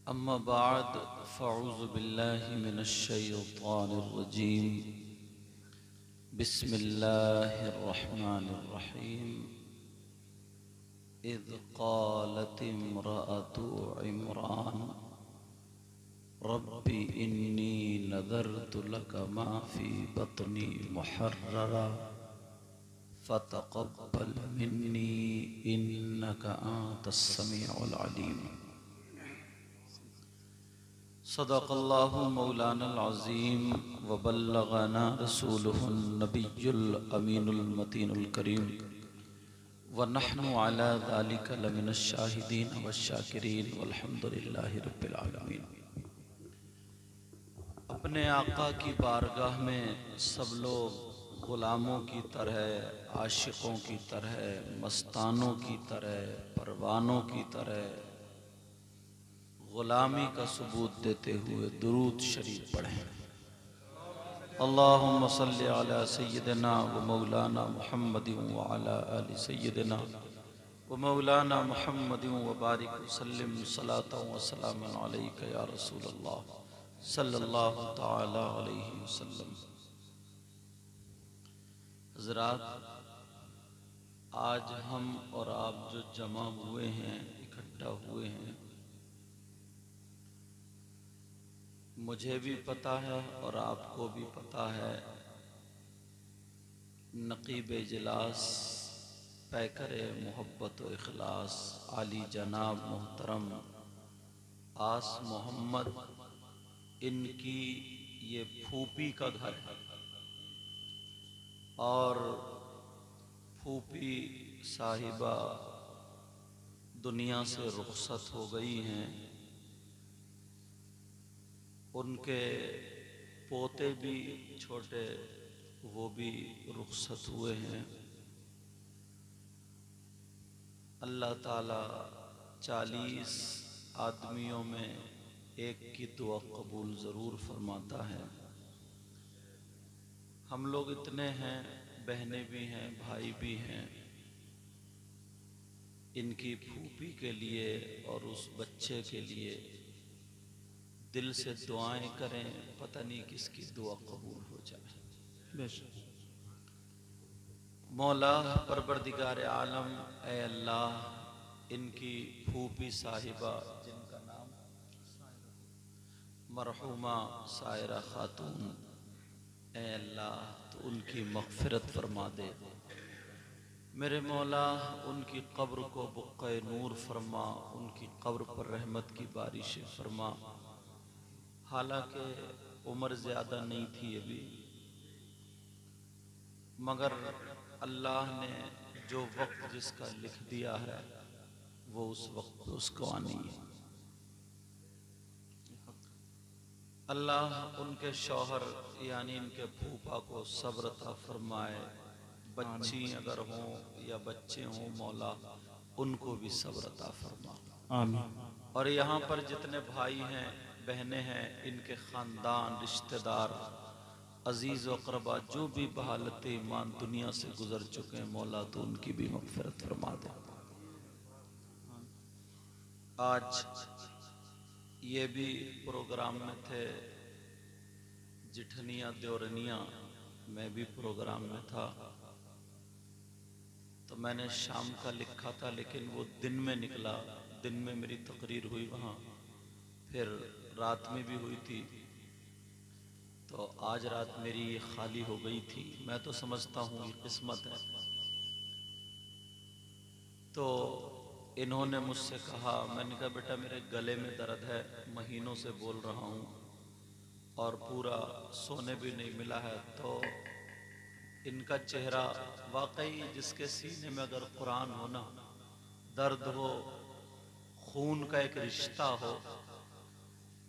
अम्मा बाद फ़अऊज़ु बिल्लाहि मिनश्शैतानिर्रजीम बिस्मिल्लाहिर्रहमानिर्रहीम इज़ क़ालत इम्रअतु इमरान रब्बि इन्नी नज़रतु लक मा फ़ी बत्नी मुहर्ररा फ़तक़ब्बल मिन्नी इन्नका अंतस समीउल अलीम। सदक़ल्लाहु मौलानल अज़ीम व बल्लगना रसूलुहुन नबियुल अमीनुल मतीनुल करीम व नहनु अला ज़ालिका लमिनश शाहिदीन वश्शाकिरीन वल्हम्दुलिल्लाहि रब्बिल आलमीन। अपने आका की बारगाह में सब लोग ग़ुलामों की तरह, आशिकों की तरह, मस्तानों की तरह, परवानों की तरह ग़ुलामी का सबूत देते हुए दुरूद शरीफ पढ़ें। अल्लाहुम्मा सल्लि अला सय्यिदिना व मौलाना मुहम्मदिन व अला आलि सय्यिदिना व मौलाना मुहम्मदिन व बारिक वसल्लिम सलातन व सलामन अलैका या रसूलल्लाह सल्लल्लाहु तआला अलैहि वसल्लम। हज़रात, आज हम और आप जो जमा हुए हैं, इकट्ठा हुए हैं, मुझे भी पता है और आपको भी पता है, नक़ीब इजलास पैकर मोहब्बत व इखलास आली जनाब मोहतरम आस मोहम्मद, इनकी ये फूफी का घर है और फूफी साहिबा दुनिया से रुखसत हो गई हैं। उनके पोते भी छोटे, वो भी रुखसत हुए हैं। अल्लाह ताला 40 आदमियों में एक की दुआ कबूल ज़रूर फरमाता है। हम लोग इतने हैं, बहनें भी हैं, भाई भी हैं, इनकी फूफी के लिए और उस बच्चे के लिए दिल से दुआएं करें, पता नहीं किसकी दुआ कबूल हो जाए। मौला परवरदिगार आलम, ए अल्लाह, इनकी फूफी साहिबा जिनका नाम मरहुमा सायरा खातून, ए अल्लाह तो उनकी मग़फ़िरत फरमा दे। मेरे मौला उनकी कब्र को बुक़्क़े नूर फरमा, उनकी कब्र पर रहमत की बारिश फरमा। हालांकि उम्र ज़्यादा नहीं थी अभी, मगर अल्लाह ने जो वक्त जिसका लिख दिया है वो उस वक्त उसको आनी है। अल्लाह उनके शौहर यानी इनके फूफा को सब्र अता फरमाए। बच्ची अगर हों या बच्चे हों, मौला उनको भी सब्र अता फरमा। आमीन। और यहाँ पर जितने भाई हैं, बहनें हैं, इनके ख़ानदान, रिश्तेदार, अजीज़ व अक़रबा जो भी बहालत ईमान दुनिया से गुजर चुके हैं, मौला तो उनकी भी मग़फ़िरत फरमा दे। आज ये भी प्रोग्राम में थे, जिठनिया द्योरनिया, मैं भी प्रोग्राम में था। तो मैंने शाम का लिखा था, लेकिन वो दिन में निकला। दिन में मेरी तकरीर हुई वहाँ, फिर रात में भी हुई थी। तो आज रात मेरी ये खाली हो गई थी। मैं तो समझता हूँ ये किस्मत है। तो इन्होंने मुझसे कहा, मैंने कहा बेटा मेरे गले में दर्द है, महीनों से बोल रहा हूँ और पूरा सोने भी नहीं मिला है। तो इनका चेहरा वाकई, जिसके सीने में अगर कुरान हो ना, दर्द हो, खून का एक रिश्ता हो,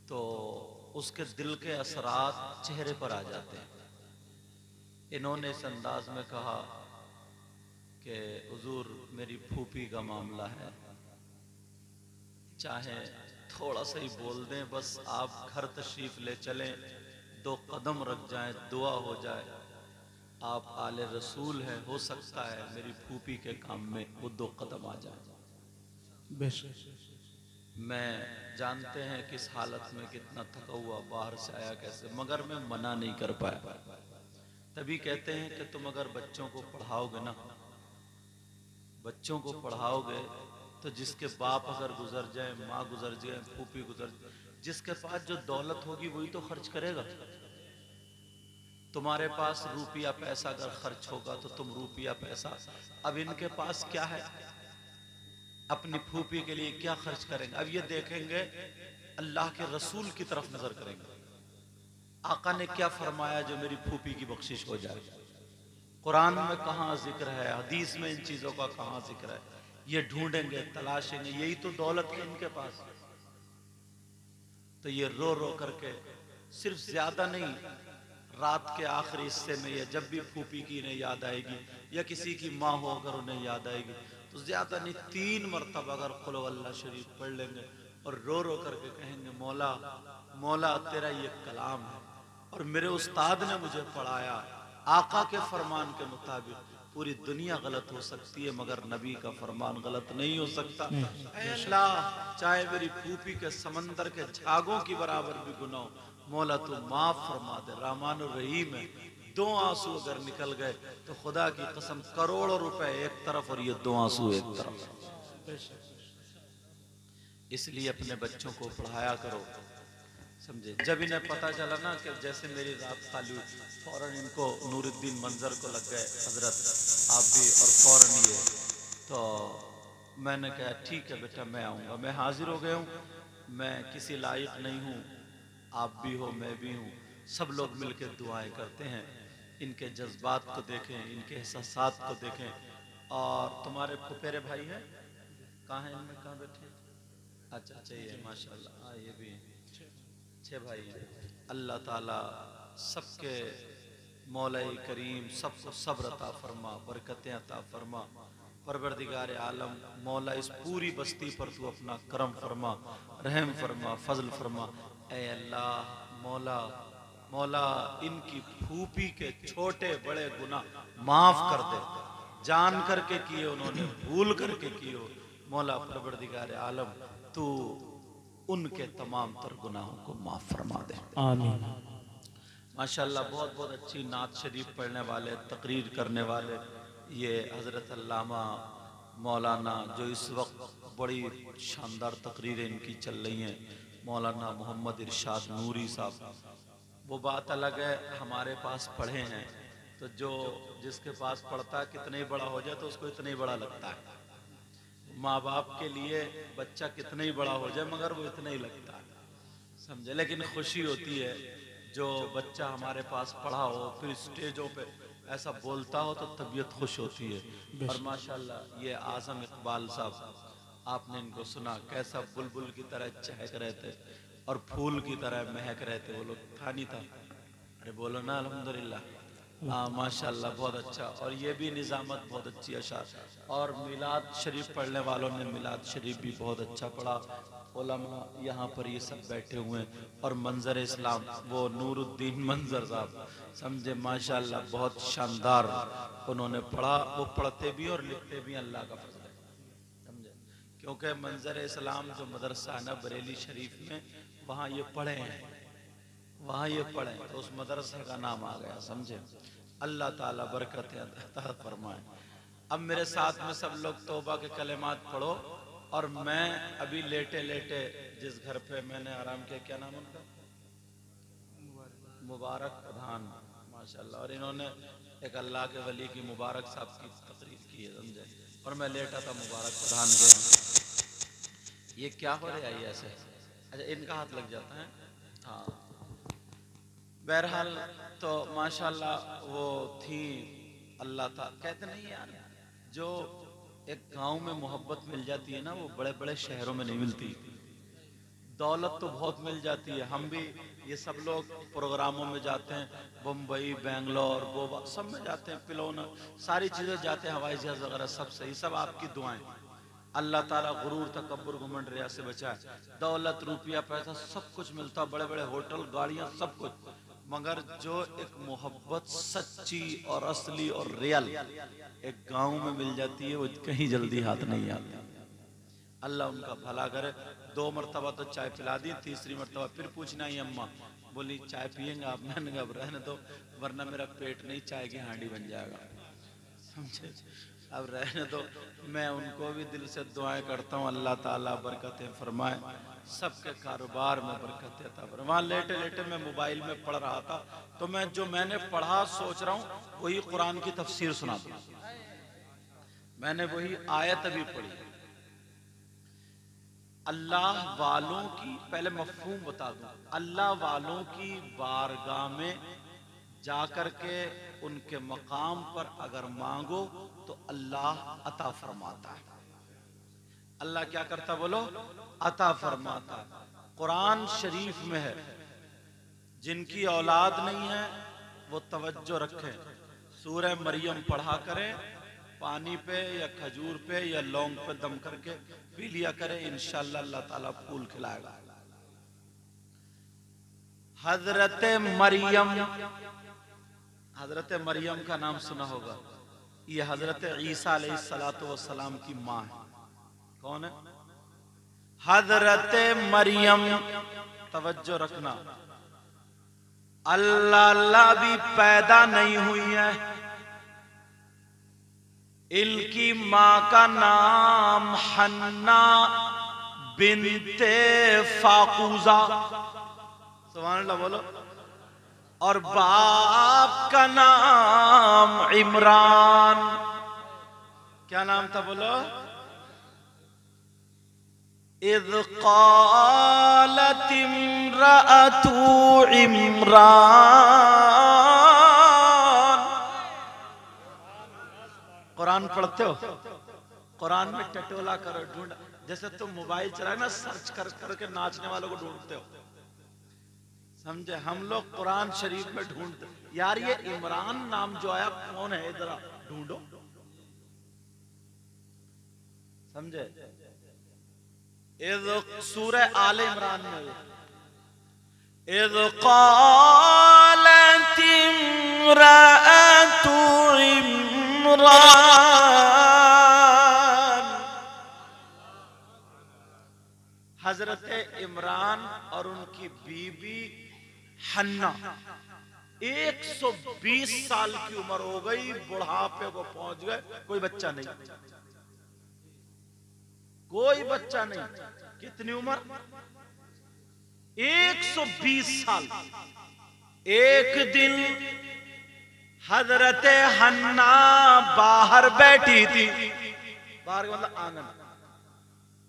तो उसके दिल के असरात चेहरे पर आ जाते हैं। इन्होंने इस अंदाज में कहा कि हुजूर मेरी फूफी का मामला है, चाहे थोड़ा सा ही बोल दें, बस आप घर तशरीफ़ ले चलें, 2 कदम रख जाएं, दुआ हो जाए। आप आले रसूल हैं, हो सकता है मेरी फूफी के काम में वो 2 कदम आ जाए। मैं जानते हैं किस हालत में कितना थका हुआ बाहर से आया कैसे, मगर मैं मना नहीं कर पाया। तभी कहते हैं कि तुम अगर बच्चों को पढ़ाओगे ना, बच्चों को पढ़ाओगे तो जिसके बाप अगर गुजर जाए, माँ गुजर जाए, फूफी गुजर जाए, जिसके पास जो दौलत होगी वही तो खर्च करेगा। तुम्हारे पास रुपया पैसा अगर खर्च होगा तो तुम रुपया पैसा, अब इनके पास क्या है, अपनी फूफी के लिए क्या खर्च करेंगे। अब ये देखेंगे, अल्लाह के रसूल की तरफ नजर करेंगे, आका ने क्या फरमाया जो मेरी फूफी की बख्शिश हो जाए। कुरान में कहाँ जिक्र है, हदीस में इन चीजों का कहाँ जिक्र है, ये ढूंढेंगे, तलाशेंगे। यही तो दौलत है इनके पास। तो ये रो रो करके, सिर्फ ज्यादा नहीं, रात के आखिरी हिस्से में ये जब भी फूफी की इन्हें याद आएगी या किसी की माँ हो अगर उन्हें याद आएगी तो ज्यादा नहीं 3 मरतबा अगर कुल अल्लाह शरीफ पढ़ लेंगे और रो रो करके कहेंगे, मौला मौला तेरा ये कलाम है और मेरे उस्ताद ने मुझे पढ़ाया, आका के फरमान के मुताबिक पूरी दुनिया गलत हो सकती है मगर नबी का फरमान गलत नहीं हो सकता। ऐ अल्लाह, चाहे मेरी फूफी के समंदर के झागों की बराबर भी गुनाह, मौला तू माफ फरमा दे। रहमान और रहीम है। 2 आंसू अगर निकल गए तो खुदा की कसम करोड़ों रुपए एक तरफ और ये 2 आंसू एक तरफ। इसलिए अपने बच्चों को पढ़ाया करो, समझे। जब इन्हें पता चला ना कि जैसे मेरी रात खाली हुई, फौरन इनको नूरुद्दीन मंजर को लग गए, हजरत आप भी और फौरन ये, तो मैंने कहा ठीक है बेटा मैं आऊँगा, मैं हाजिर हो गया हूँ, मैं किसी लायक नहीं हूँ, आप भी हो मैं भी हूँ, सब लोग मिलकर दुआएं करते हैं, इनके जज्बात को देखें, इनके एहसासात को देखें। और तुम्हारे फुफेरे भाई हैं कहाँ हैं, इनमें कहाँ बैठे? अच्छा अच्छा ये माशाल्लाह, हाँ ये भी हैं, 6 भाई हैं। अल्लाह ताला सबके मौला करीम सबको सब्र अता फरमा, बरकतें अता फरमा। परवरदिगार आलम मौला इस पूरी बस्ती पर तू अपना करम फरमा, रहम फरमा, फजल फरमा। ए अल्लाह मौला, मौला इनकी फूफी के छोटे बड़े गुनाह माफ कर दे, जान करके किए उन्होंने, भूल करके किए हो। मौला परवरदिगार आलम तू उनके तमाम तर गुनाहों को माफ फरमा दे, आमीन। माशाल्लाह। बहुत बहुत अच्छी नात शरीफ पढ़ने वाले, तकरीर करने वाले ये हज़रत अल्लामा मौलाना, जो इस वक्त बड़ी शानदार तकरीरें इनकी चल रही हैं, मौलाना मोहम्मद इरशाद नूरी साहब। वो बात अलग है, हमारे पास पढ़े हैं तो जो जिसके पास पढ़ता है कितना ही बड़ा हो जाए तो उसको इतना ही बड़ा लगता है। माँ बाप के लिए बच्चा कितना ही बड़ा हो जाए मगर वो इतना ही लगता है, समझे। लेकिन खुशी होती है जो बच्चा हमारे पास पढ़ा हो, फिर स्टेजों पे ऐसा बोलता हो तो तबीयत खुश होती है। और माशाल्लाह ये आज़म इकबाल साहब, आपने इनको सुना कैसा बुलबुल की तरह चहक रहे थे और फूल की तरह महक रहे थे, वो लोग था नहीं था। अरे बोलो ना अल्हम्दुलिल्लाह। हाँ माशाल्लाह बहुत अच्छा। और ये भी निज़ामत बहुत अच्छी अशार, और मिलाद शरीफ पढ़ने वालों ने मिलाद शरीफ भी बहुत अच्छा पढ़ा। उलमा यहाँ पर ये सब बैठे हुए हैं और मंजर इस्लाम वो नूरुद्दीन मंजर साहब, समझे माशाल्लाह बहुत शानदार उन्होंने पढ़ा। वो पढ़ते भी और लिखते भी अल्लाह का फजल है, समझे। क्योंकि मंजर इस्लाम जो मदरसा है ना बरेली शरीफ में, वहाँ ये पढ़े हैं, वहाँ ये पढ़े तो उस मदरसे का नाम आ गया, समझे। अल्लाह ताला बरकत अता फरमाए। अब मेरे साथ में सब लोग तौबा के कलेमात पढ़ो। और मैं अभी लेटे लेटे जिस घर पे मैंने आराम किया, क्या नाम उनका, मुबारक प्रधान माशाल्लाह, और इन्होंने एक अल्लाह के वली की मुबारक साहब की तकरीर की है, समझे। और मैं लेटा था मुबारक प्रधान के, ये क्या हो रहा है ये ऐसे, अच्छा इनका हाथ लग जाता है, हाँ। बहरहाल तो माशाल्लाह वो थी, अल्लाह ताला कहते नहीं यार, जो एक गांव में मोहब्बत मिल जाती है ना वो बड़े बड़े शहरों में नहीं मिलती। दौलत तो बहुत मिल जाती है, हम भी ये सब लोग प्रोग्रामों में जाते हैं, बम्बई बेंगलोर गोवा सब में जाते हैं, पिलौना सारी चीज़ें जाते हैं, हवाई जहाज वगैरह सब सही, सब आपकी दुआएं। अल्लाह ताला गुरूर तकब्बुर घमंड रिया से बचाए। दौलत रुपया पैसा सब कुछ मिलता, बड़े बड़े होटल गाड़ियां सब कुछ, मगर जो एक मोहब्बत सच्ची और असली और रियल एक गांव में मिल जाती है वो कहीं जल्दी हाथ नहीं आती। अल्लाह उनका भला करे। 2 मरतबा तो चाय पिला दी, तीसरी मरतबा फिर पूछना ही अम्मा बोली चाय पियेंगे आप? मैंने कहा अब रहने दो, वरना मेरा पेट नहीं चाय की हांडी बन जाएगा, समझे? अब रहने दो। मैं उनको भी दिल से दुआएं करता हूँ, अल्लाह ताला बरकतें फरमाए, सबके कारोबार में बरकतें अता फरमाए। वहाँ लेटे लेटे मैं मोबाइल में पढ़ रहा था, तो मैं जो मैंने पढ़ा सोच रहा हूँ वही कुरान की तफसीर सुना दूँ। मैंने वही आयत अभी पढ़ी। अल्लाह वालों की, पहले मफहूम बता दूं, अल्लाह वालों की बारगाह में जाकर के उनके मकाम पर अगर मांगो तो अल्लाह अता फरमाता है। अल्लाह क्या करता बोलो? अता फरमाता। कुरान शरीफ में है, जिनकी औलाद नहीं है वो तवज्जो रखें, सूरह मरियम पढ़ा करें, पानी पे या खजूर पे या लौंग पे दम करके पी लिया करें, इंशाअल्लाह अल्लाह ताला फूल खिलाएगा। हजरत मरियम, हजरत मरियम का नाम सुना होगा, ये हजरत ईसा अलैहिस्सलातु वस्सलाम की माँ है। कौन है? हजरत मरियम। तवज्जो रखना, अल्लाह भी पैदा नहीं हुई है, इनकी माँ का नाम हन्ना बिनते फाकूजा, सुभान अल्लाह बोलो, और बाप का नाम इमरान। क्या नाम था बोलो? इज़ क़ालत इम्रअतु इमरान। कुरान पढ़ते हो? कुरान में टटोला करो, ढूंढ, जैसे तुम मोबाइल चलाए ना, सर्च कर करके नाचने वालों को ढूंढते हो, समझे? हम लोग कुरान शरीफ में ढूंढते, यार ये इमरान नाम जो आया कौन है, जरा ढूंढो, समझे? सूरह आले इमरान में, इज़ क़ालत इम्रअतु इमरान। हजरत इमरान और उनकी बीबी हन्ना 120 साल की उम्र हो गई, बुढ़ापे को पहुंच गए, कोई बच्चा नहीं, कोई बच्चा नहीं। कितनी उम्र? 120 साल। एक दिन हजरत हन्ना बाहर बैठी थी, बाहर मतलब आंगन,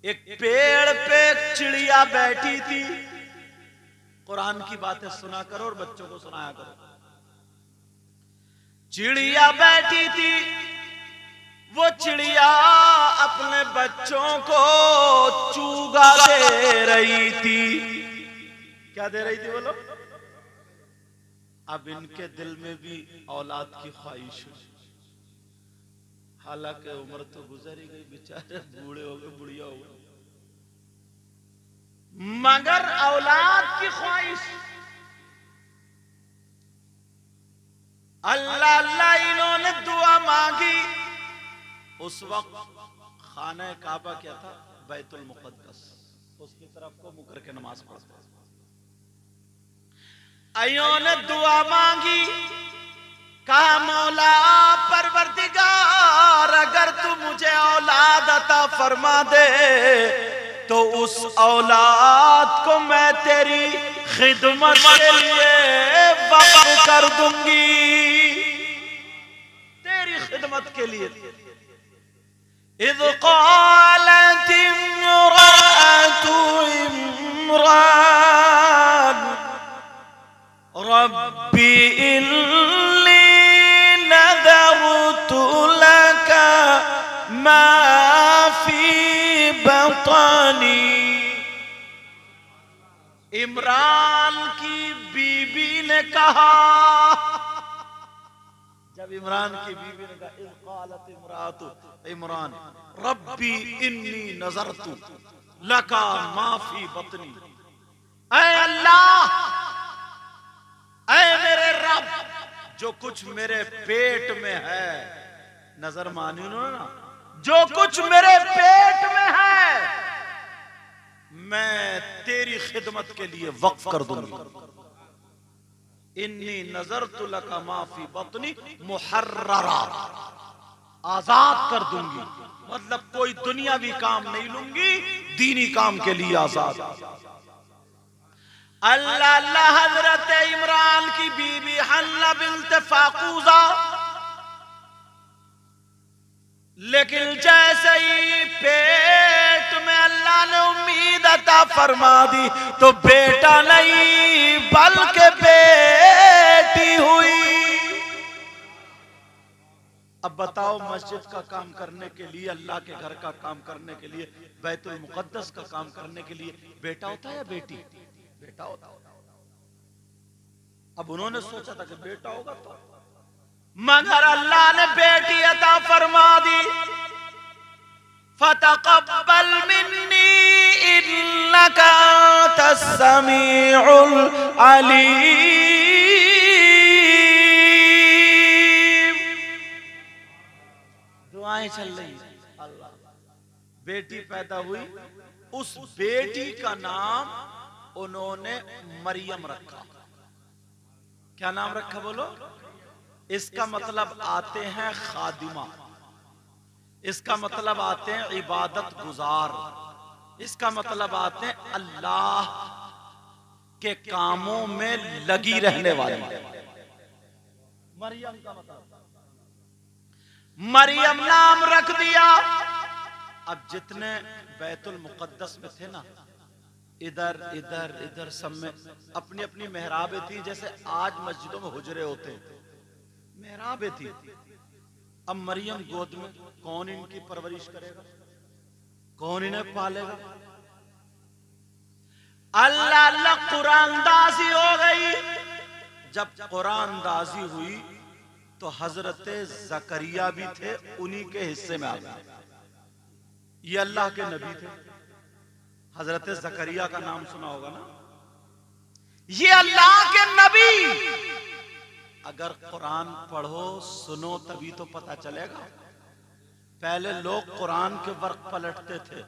एक पेड़ पे चिड़िया बैठी थी। कुरान की बातें सुना करो और बच्चों को सुनाया करो। चिड़िया बैठी थी, वो चिड़िया अपने बच्चों को चूगा दे रही थी। क्या दे रही थी बोलो? अब इनके दिल में भी औलाद की ख्वाहिश हुई, हालांकि उम्र तो गुजर ही गई, बेचारे बूढ़े हो गए, बुढ़िया हो गए, मगर औलाद की ख्वाहिश। अल्लाह अल्लाह इन्होंने दुआ मांगी। उस वक्त खाना काबा क्या था? बैतुल मुक़द्दस, उसकी तरफ को मुँह करके नमाज पढ़ते। आयों ने दुआ मांगी, कहा मौला परवरदिगार, अगर तू मुझे औलाद अता फरमा दे तो उस औलाद को मैं तेरी खिदमत के लिए वक्फ कर दूंगी, तेरी खिदमत के लिए। इज़ क़ालत इम्रअतु इमरान रब्बी इन्नी नज़रतु लका मा फी बतनी। इमरान की बीबी ने कहा, जब इमरान की बीबी ने कहा, इज़ क़ालत इम्रअतु इमरान रब्बी इन्नी नज़रतु लका मा फी बतनी। ऐ अल्लाह, ऐ मेरे रब, जो कुछ मेरे पेट में है, नजर मानी ना, जो कुछ मेरे पेट में है मैं तेरी खिदमत के लिए वक्फ कर दूंगी। इन्नी नज़रतु लका मा फी बत्नी मुहर्ररा, आजाद कर दूंगी, मतलब कोई दुनियावी काम नहीं लूंगी, दीनी काम के लिए आजाद। अल्लाह अल्लाह हजरत इमरान की बीबी हन्ना बिन्त फाकूजा, लेकिन जैसे ही पेट में अल्लाह ने उम्मीद अता फरमा दी तो बेटा नहीं बल्कि बेटी हुई। अब बताओ, मस्जिद का काम करने के लिए, अल्लाह के घर का काम करने के लिए, बैतुल मुकद्दस का काम करने के लिए बेटा होता है या बेटी? बेटा होता है। अब उन्होंने सोचा था कि बेटा होगा तो, मगर अल्लाह ने बेटी अता फरमा दी। फतक़ब्बल मिन्नी इन्नका अंतस समीउल अलीम। दुआएं चल रही, अल्लाह, बेटी पैदा हुई, उस बेटी का नाम उन्होंने मरियम रखा। क्या नाम रखा बोलो? इसका मतलब आते हैं खादिमा, इसका मतलब आते हैं इबादत गुजार, इसका मतलब आते हैं अल्लाह के कामों में लगी रहने वाली। मरियम का मतलब, मरियम नाम रख दिया। अब जितने बैतुल मुकद्दस में थे ना, इधर इधर इधर सब में अपनी अपनी मेहराबें थी। जैसे आज मस्जिदों में हुजरे होते हैं, मेहराबें थी। अब मरियम गोद में, कौन इनकी परवरिश करेगा, कौन इन्हें पालेगा? अल्लाह अल्लाह कुरानदाजी हो गई। जब कुरानदाजी हुई तो हजरत जकरिया भी थे, उन्हीं के हिस्से में आ गए। ये अल्लाह के नबी थे, हजरत जकरिया का नाम सुना होगा ना। ये अल्लाह के नबी, अगर कुरान पढ़ो सुनो तभी तो पता चलेगा। पहले लोग कुरान के वर्क पलटते थे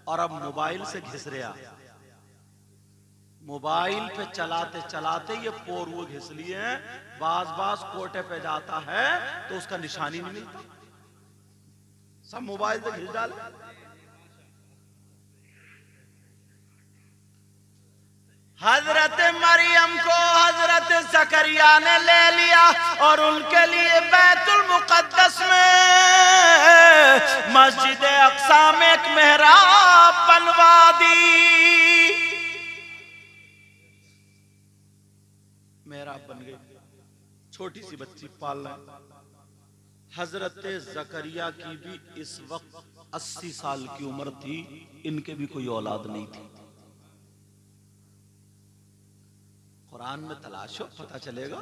और अब मोबाइल से घिस रहे। मोबाइल पे चलाते चलाते ये पोरुए घिस लिए हैं। बाज बाज कोटे पे जाता है तो उसका निशानी नहीं मिलता, सब मोबाइल से घिस डाले। हजरत मरियम को हजरत जकरिया ने ले लिया और उनके लिए बैतुल मुकद्दस में मस्जिद अक्सा में एक मेहराब बनवा दी। मेहराब बन गई, छोटी सी बच्ची पाल रहे। हजरत जकरिया की भी इस वक्त 80 साल की उम्र थी, इनके भी कोई औलाद नहीं थी। कुरान में तलाशो पता चलेगा।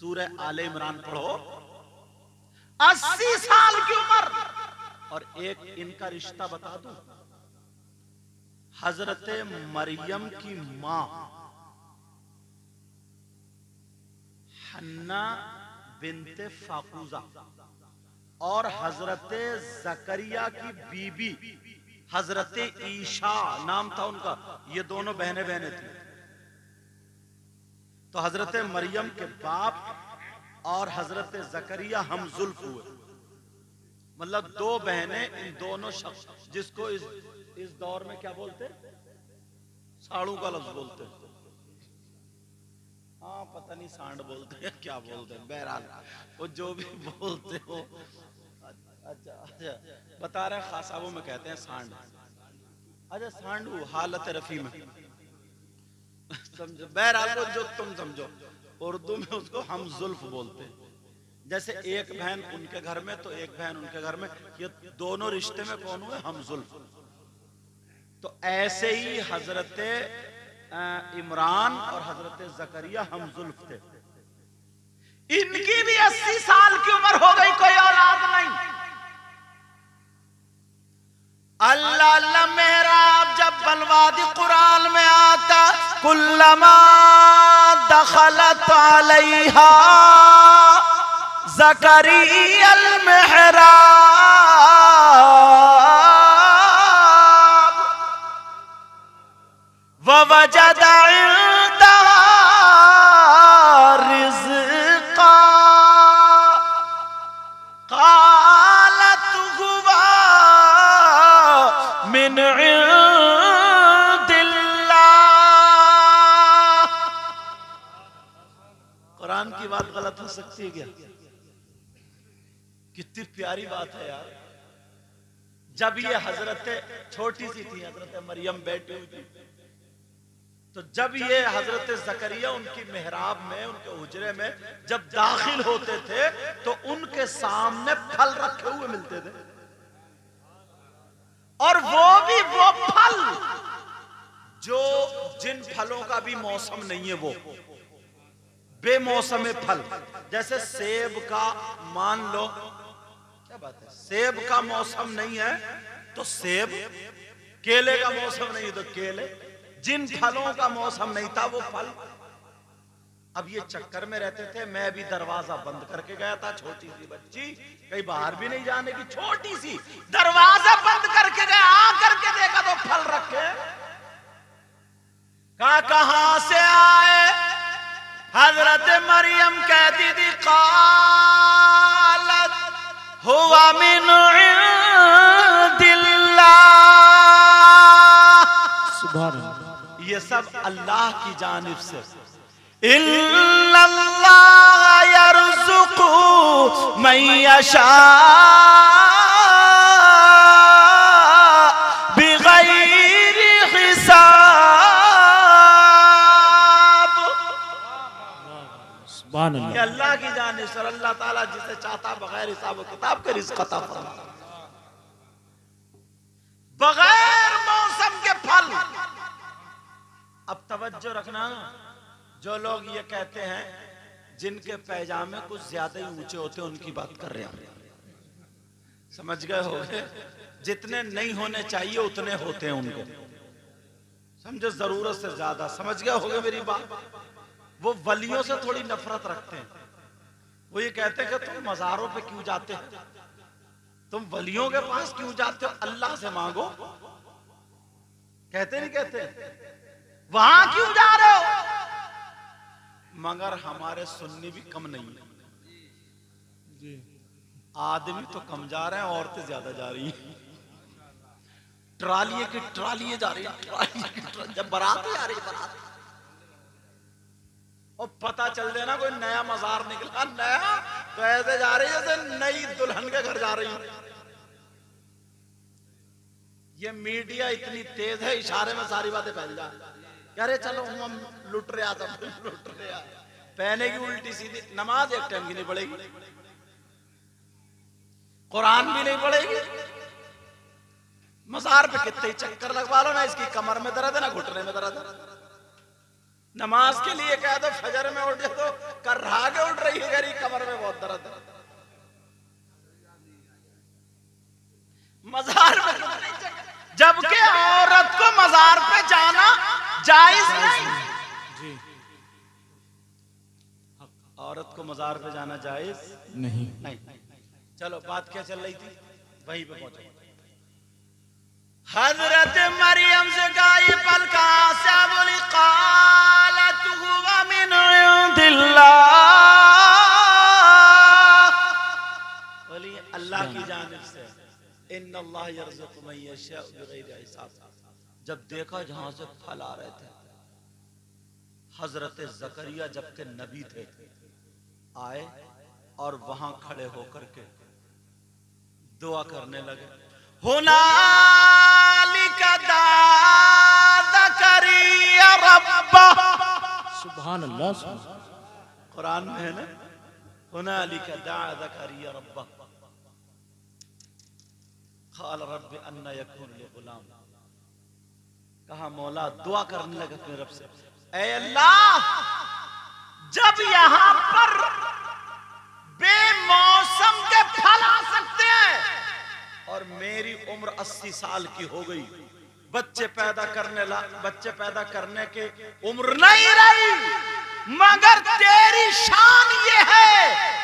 सूरह आले इमरान पढ़ो, 80 साल की उम्र। और एक इनका रिश्ता बता दो, हजरत मरियम की मां हन्ना बिन्ते फाकूजा और हजरत जकरिया की बीबी हजरत ईशा नाम था उनका, ये दोनों बहने बहने थी। तो हजरत मरियम के बाप और हजरत जकरिया हम जुल्फ हुए, मतलब दो बहनें। इन दोनों शख्स, जिसको इस दौर में क्या बोलते, साड़ू का लफ्ज बोलते, हाँ पता नहीं सांड बोलते हैं क्या बोलते हैं, बहरहाल वो जो भी बोलते हो। अच्छा अच्छा बता रहे, खासाबों में कहते हैं सांड। अच्छा सांडू हालत रफी में समझो, बहरहाल जो तुम समझो। उर्दू में उसको हम जुल्फ बोलते हैं। जैसे एक बहन उनके घर में तो एक बहन उनके घर में, ये दोनों रिश्ते में कौन हुए, हम जुल्फ। तो ऐसे ही हजरत इमरान और हजरत जकरिया हम जुल्फ थे। इनकी भी 80 साल की उम्र हो गई, कोई औलाद नहीं। अल्लाह अल्लाह मेहराब जब बनवा दी, कुरान में आता कुल्लमा दखलत अलैहा ज़करियल मेहराब ववजद इंदहा रिज़्क़ा क़ालत हुवा मिन इंदिल्लाह। कुरान की बात गलत हो सकती है क्या? कितनी प्यारी बात है यार। जब ये हजरत छोटी सी थी, हजरत मरियम बैठी हुई थी, तो जब ये हजरत ज़करिया उनकी मेहराब में, उनके हुजरे में जब दाखिल होते थे तो उनके सामने फल रखे हुए मिलते थे, और वो भी वो फल जो जिन फलों का भी मौसम नहीं है, वो बेमौसम फल। जैसे सेब का, मान लो, क्या बात है, सेब का मौसम नहीं है तो सेब, केले का मौसम नहीं है तो केले, जिन फलों का मौसम नहीं था वो फल। अब ये चक्कर में रहते थे। मैं भी दरवाजा बंद करके गया था, छोटी सी बच्ची, कहीं बाहर भी नहीं जाने की, छोटी सी, दरवाजा बंद करके गया, आकर के देखा तो फल रखे। कहां से आए? हजरत मरियम कहती थी क़ालत हुवा मिन इंदिल्लाह। सुभान अल्लाह। ये सब अल्लाह की जानिब से। इन्नल्लाह यर्ज़ुक़ु मन यशा बिग़ैरि हिसाब। सुभान अल्लाह। ये अल्लाह की जानिब से, अल्लाह ताला जिसे चाहता बगैर हिसाब व किताब के रिज़्क़ अता फरमाता, बगैर मौसम के फल। अब तवज्जो रखना, जो लोग ये कहते हैं जिनके पैजामे कुछ ज्यादा ही ऊंचे होते हैं उनकी बात कर रहे हैं, समझ गए होंगे? जितने नहीं होने चाहिए उतने होते हैं उनके, समझो, जरूरत से ज्यादा। समझ गए होंगे मेरी बात? वो वलियों से थोड़ी नफरत रखते हैं। वो ये कहते हैं कि तुम मज़ारों पे क्यों जाते हो, तुम वलियों के पास क्यों जाते हो, अल्लाह से मांगो। कहते नहीं कहते? वहां क्यों जा रहे हो? मगर हमारे सुन्नी भी कम नहीं है। आदमी तो कम जा रहे हैं, औरतें ज्यादा जा रही हैं। ट्रालियां की ट्रालियां जा रही हैं, जब बारात आ रही है, बारात, और पता चल देना कोई नया मज़ार निकला, नया, तो ऐसे जा रही है जैसे नई दुल्हन के घर जा रही है। ये मीडिया इतनी तेज है, इशारे में सारी बातें फैल जा। अरे चलो हम लुट रहे, सब लुट रहे, पहने की उल्टी सीधी। नमाज एक टाइम की नहीं पड़ेगी, कुरान भी नहीं पड़ेगी, मज़ार पे कितने ही चक्कर लगवा लो ना, इसकी कमर में दर्द है ना घुटने में दर्द है। नमाज के लिए कह दो फजर में उठ तो कर्रा के उठ रही है, गरी कमर में बहुत दर्द है। मज़ार में जबकि औरत को मज़ार पे जाना जायज नहीं। औरत को मज़ार पे जाना जायज नहीं। चलो बात क्या चल रही थी, वहीं पे पहुंचे। हजरत मरियम से गाय पल कहां से बोली, क़ालत हुवा मिन इंदिल्लाह, बोली अल्लाह की जानिब से। इन्नल्लाह यर्ज़ुक़ु मन यशाअ बिग़ैरि हिसाब। जब देखा जहां से फल आ रहे थे, हजरत ज़करिया जबकि नबी थे, आए और वहां खड़े होकर के दुआ करने लगे। हुनालिका दा ज़करिया रब्बा। सुभान अल्लाह। कुरान में है ना, हुनालिका दा ज़करिया रब्बा क़ाल रब्बि अन्ना यकूनु ली ग़ुलाम। कहा मौला, दुआ करने लगे अपने रब से, ऐ अल्लाह, जब यहां पर बेमौसम के फल आ सकते हैं और मेरी उम्र 80 साल की हो गई, बच्चे पैदा करने के उम्र नहीं रही, मगर तेरी शान ये है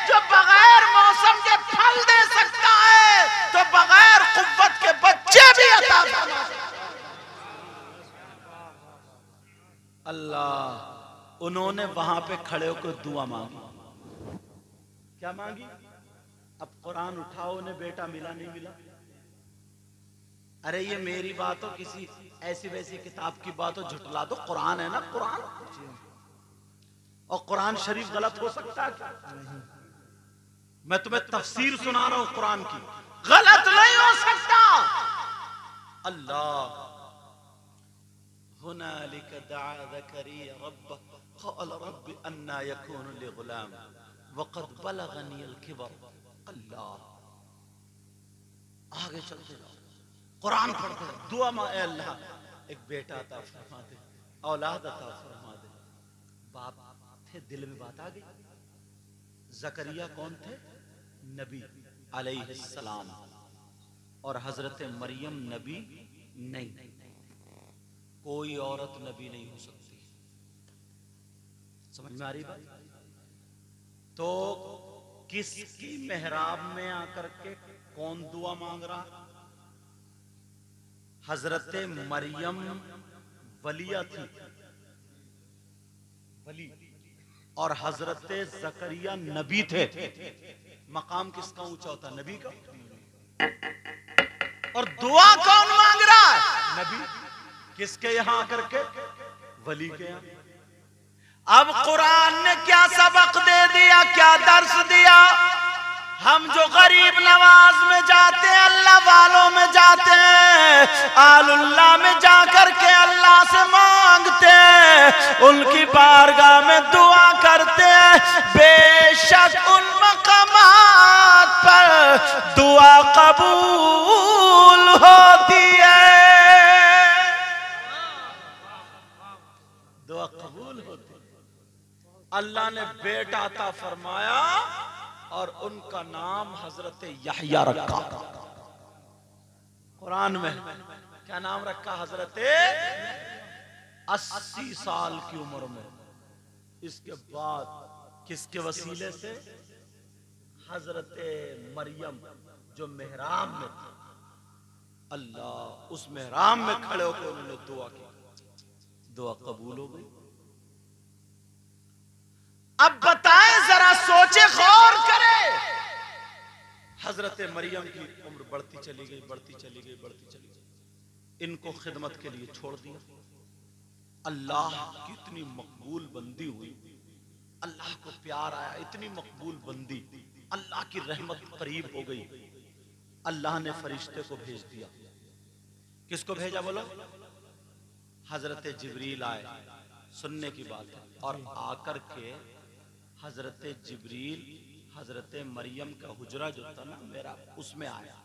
जो बगैर मौसम के फल दे सकता है, तो बगैर कुव्वत के बच्चे भी अता फरमा। अल्लाह, उन्होंने वहां पे खड़े होकर दुआ मांगी। क्या मांगी? अब कुरान उठाओ, उन्हें बेटा मिला नहीं मिला। अरे ये मेरी बात हो, किसी ऐसी वैसी किताब की बात हो, झुटला दो। कुरान है ना, कुरान। और कुरान शरीफ गलत हो सकता है क्या? मैं तुम्हें तफसीर सुना रहा हूं कुरान की, गलत नहीं हो सकता। अल्लाह, हुनालिक दआ ज़करिया रब्बह क़ाल रब्बि अन्ना यकूनु ली गुलाम वक़द बलगनी अल-किबर। अल्लाह, आगे चलते जाओ, कुरान पढ़ते जाओ, दुआ मांगे, अल्लाह एक बेटा अता फरमा दे, औलाद अता फरमा दे। बाप थे, दिल में बात आ गई। ज़करिया कौन थे? नबी अलैहिस्सलाम। और हजरत मरियम नबी नहीं। कोई औरत नबी नहीं हो सकती। समझ में आ रही बात? तो किसकी मेहराब में आकर के कौन दुआ मांग रहा? हजरत मरियम वलिया थी, वली, और हजरत ज़करिया नबी थे। मकाम किसका ऊंचा होता? नबी का। और दुआ कौन मांग रहा है? नबी। किसके यहां आकर के? वली के यहां। अब कुरान ने क्या सबक दे दिया, क्या दर्स दिया? हम जो गरीब नवाज में जाते हैं, अल्लाह वालों में जाते हैं, आलुल्लाह में जाकर के अल्लाह से मांगते हैं, उनकी बारगाह में दुआ करते हैं, बेशक उन मकामात पर दुआ कबूल होती है। दुआ कबूल होती है। अल्लाह ने बेटा अता फरमाया और उनका नाम हजरत यहया रखा। कुरान में क्या नाम रखा? हजरत 80 साल की उम्र में। इसके बाद किसके वसीले से? हजरत मरियम जो मेहराब में थी, अल्लाह उस मेहराब में खड़े होकर उन्होंने दुआ की, दुआ कबूल हो गई। अब बताएं जरा, सोचे, गौर करें। हजरत मरियम की उम्र बढ़ती चली गई, बढ़ती चली गई, बढ़ती चली गई। इनको खिदमत के लिए छोड़ दिया। अल्लाह की इतनी मकबूल बंदी हुई, अल्लाह को प्यार आया, इतनी मकबूल बंदी, अल्लाह की रहमत करीब हो गई। अल्लाह ने फरिश्ते को भेज दिया। किसको भेजा बोलो? हजरत जिब्रील आए, सुनने की बात है, और आकर के हजरत जिब्रील हजरत मरियम का हुजरा जो था ना मेरा, उसमें आया।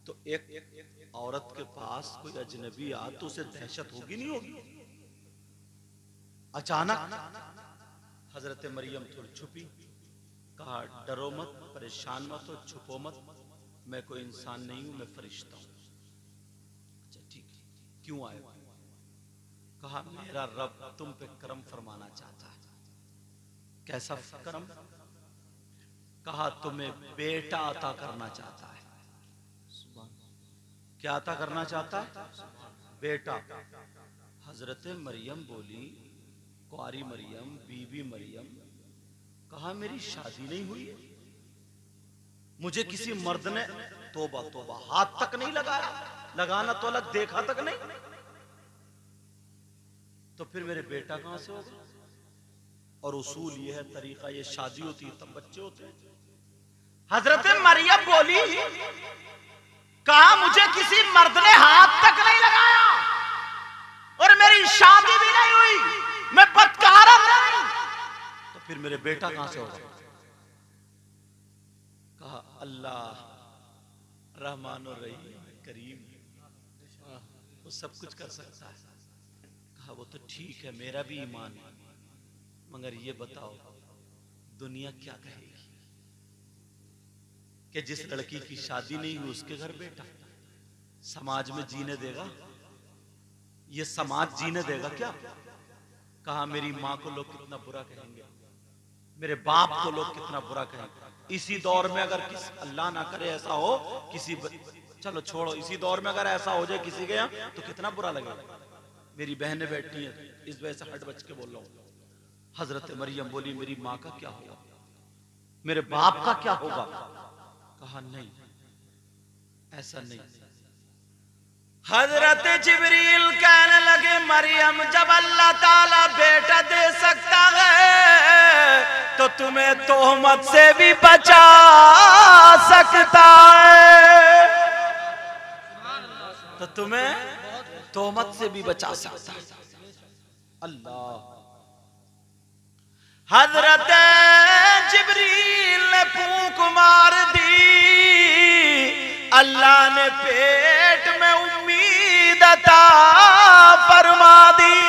तो एक औरत के पास कोई अजनबी आ तो उसे दहशत होगी नहीं होगी? अचानक हजरत मरियम थोड़ी छुपी, कहा डरो मत, परेशान मत हो, छुपो मत, मैं कोई इंसान नहीं हूं, मैं फरिश्ता हूं। अच्छा ठीक है, क्यों आए? कहा मेरा रब तुम पे करम फरमाना चाहता है। कैसा करम? कहा तुम्हें बेटा अता करना चाहता है। क्या अता करना चाहता है? बेटा। हजरत मरियम बोली, कुआरी मरियम, बीबी मरियम, कहा मेरी शादी नहीं हुई है, मुझे किसी मर्द ने तोबा तोबा हाथ तक नहीं लगाया, लगाना तो अलग, देखा तक नहीं, तो फिर मेरे बेटा कहां से होगा? और उसूल ये है, तरीका ये, शादी होती है तब बच्चे होते हैं। हजरत मरियम बोली, कहा मुझे किसी मर्द ने हाथ तक नहीं लगाया और मेरी शादी भी नहीं हुई, मैं बदकारा नहीं, तो फिर मेरे बेटा कहां से होगा? कहा अल्लाह रहमान और रहीम करीम, वो सब कुछ कर सकता है। कहा वो तो ठीक है, मेरा भी ईमान है, मगर ये बताओ दुनिया क्या कहेगी कि जिस लड़की की शादी नहीं हुई उसके घर बेटा? समाज में जीने देगा? ये समाज जीने देगा क्या? कहा मेरी माँ को लोग कितना बुरा कहेंगे, मेरे बाप को लोग कितना बुरा कहेंगे। इसी दौर में अगर किसी, अल्लाह ना करे ऐसा हो, चलो छोड़ो, इसी दौर में अगर ऐसा हो जाए किसी के यहाँ तो कितना बुरा लगेगा। मेरी बहनें बैठी हैं, इस वजह से हट बच के बोल रहा हूं। हजरत मरियम बोली मेरी माँ का क्या होगा, मेरे बाप का क्या होगा? कहा नहीं, ऐसा नहीं। हजरत जिब्रील कहने लगे मरियम, जब अल्लाह ताला बेटा दे सकता है तो तुम्हें तोहमत से भी बचा सकता है, तो तुम्हें तोहमत से भी बचा सकता है अल्लाह। हजरत जिब्रील ने फूंक मार दी, अल्लाह ने पेट में उम्मीद अता फरमा दी।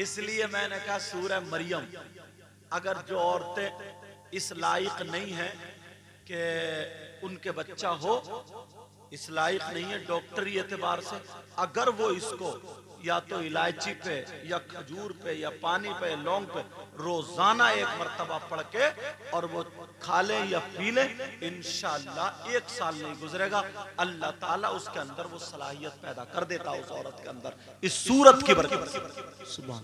इसलिए मैंने कहा सूरह मरियम, अगर जो औरतें इस लायक नहीं है कि उनके बच्चा हो, इस लायक नहीं है डॉक्टरी एतबार से, अगर वो इसको या तो इलायची पे या खजूर पे या पानी पे लौंग पे रोजाना एक मर्तबा पढ़ के और वो खा ले या पी ले, इंशाअल्लाह 1 साल नहीं गुजरेगा, अल्लाह ताला उसके अंदर वो सलाहियत पैदा कर देता उस औरत के अंदर, इस सूरत की बरकत से। सुभान।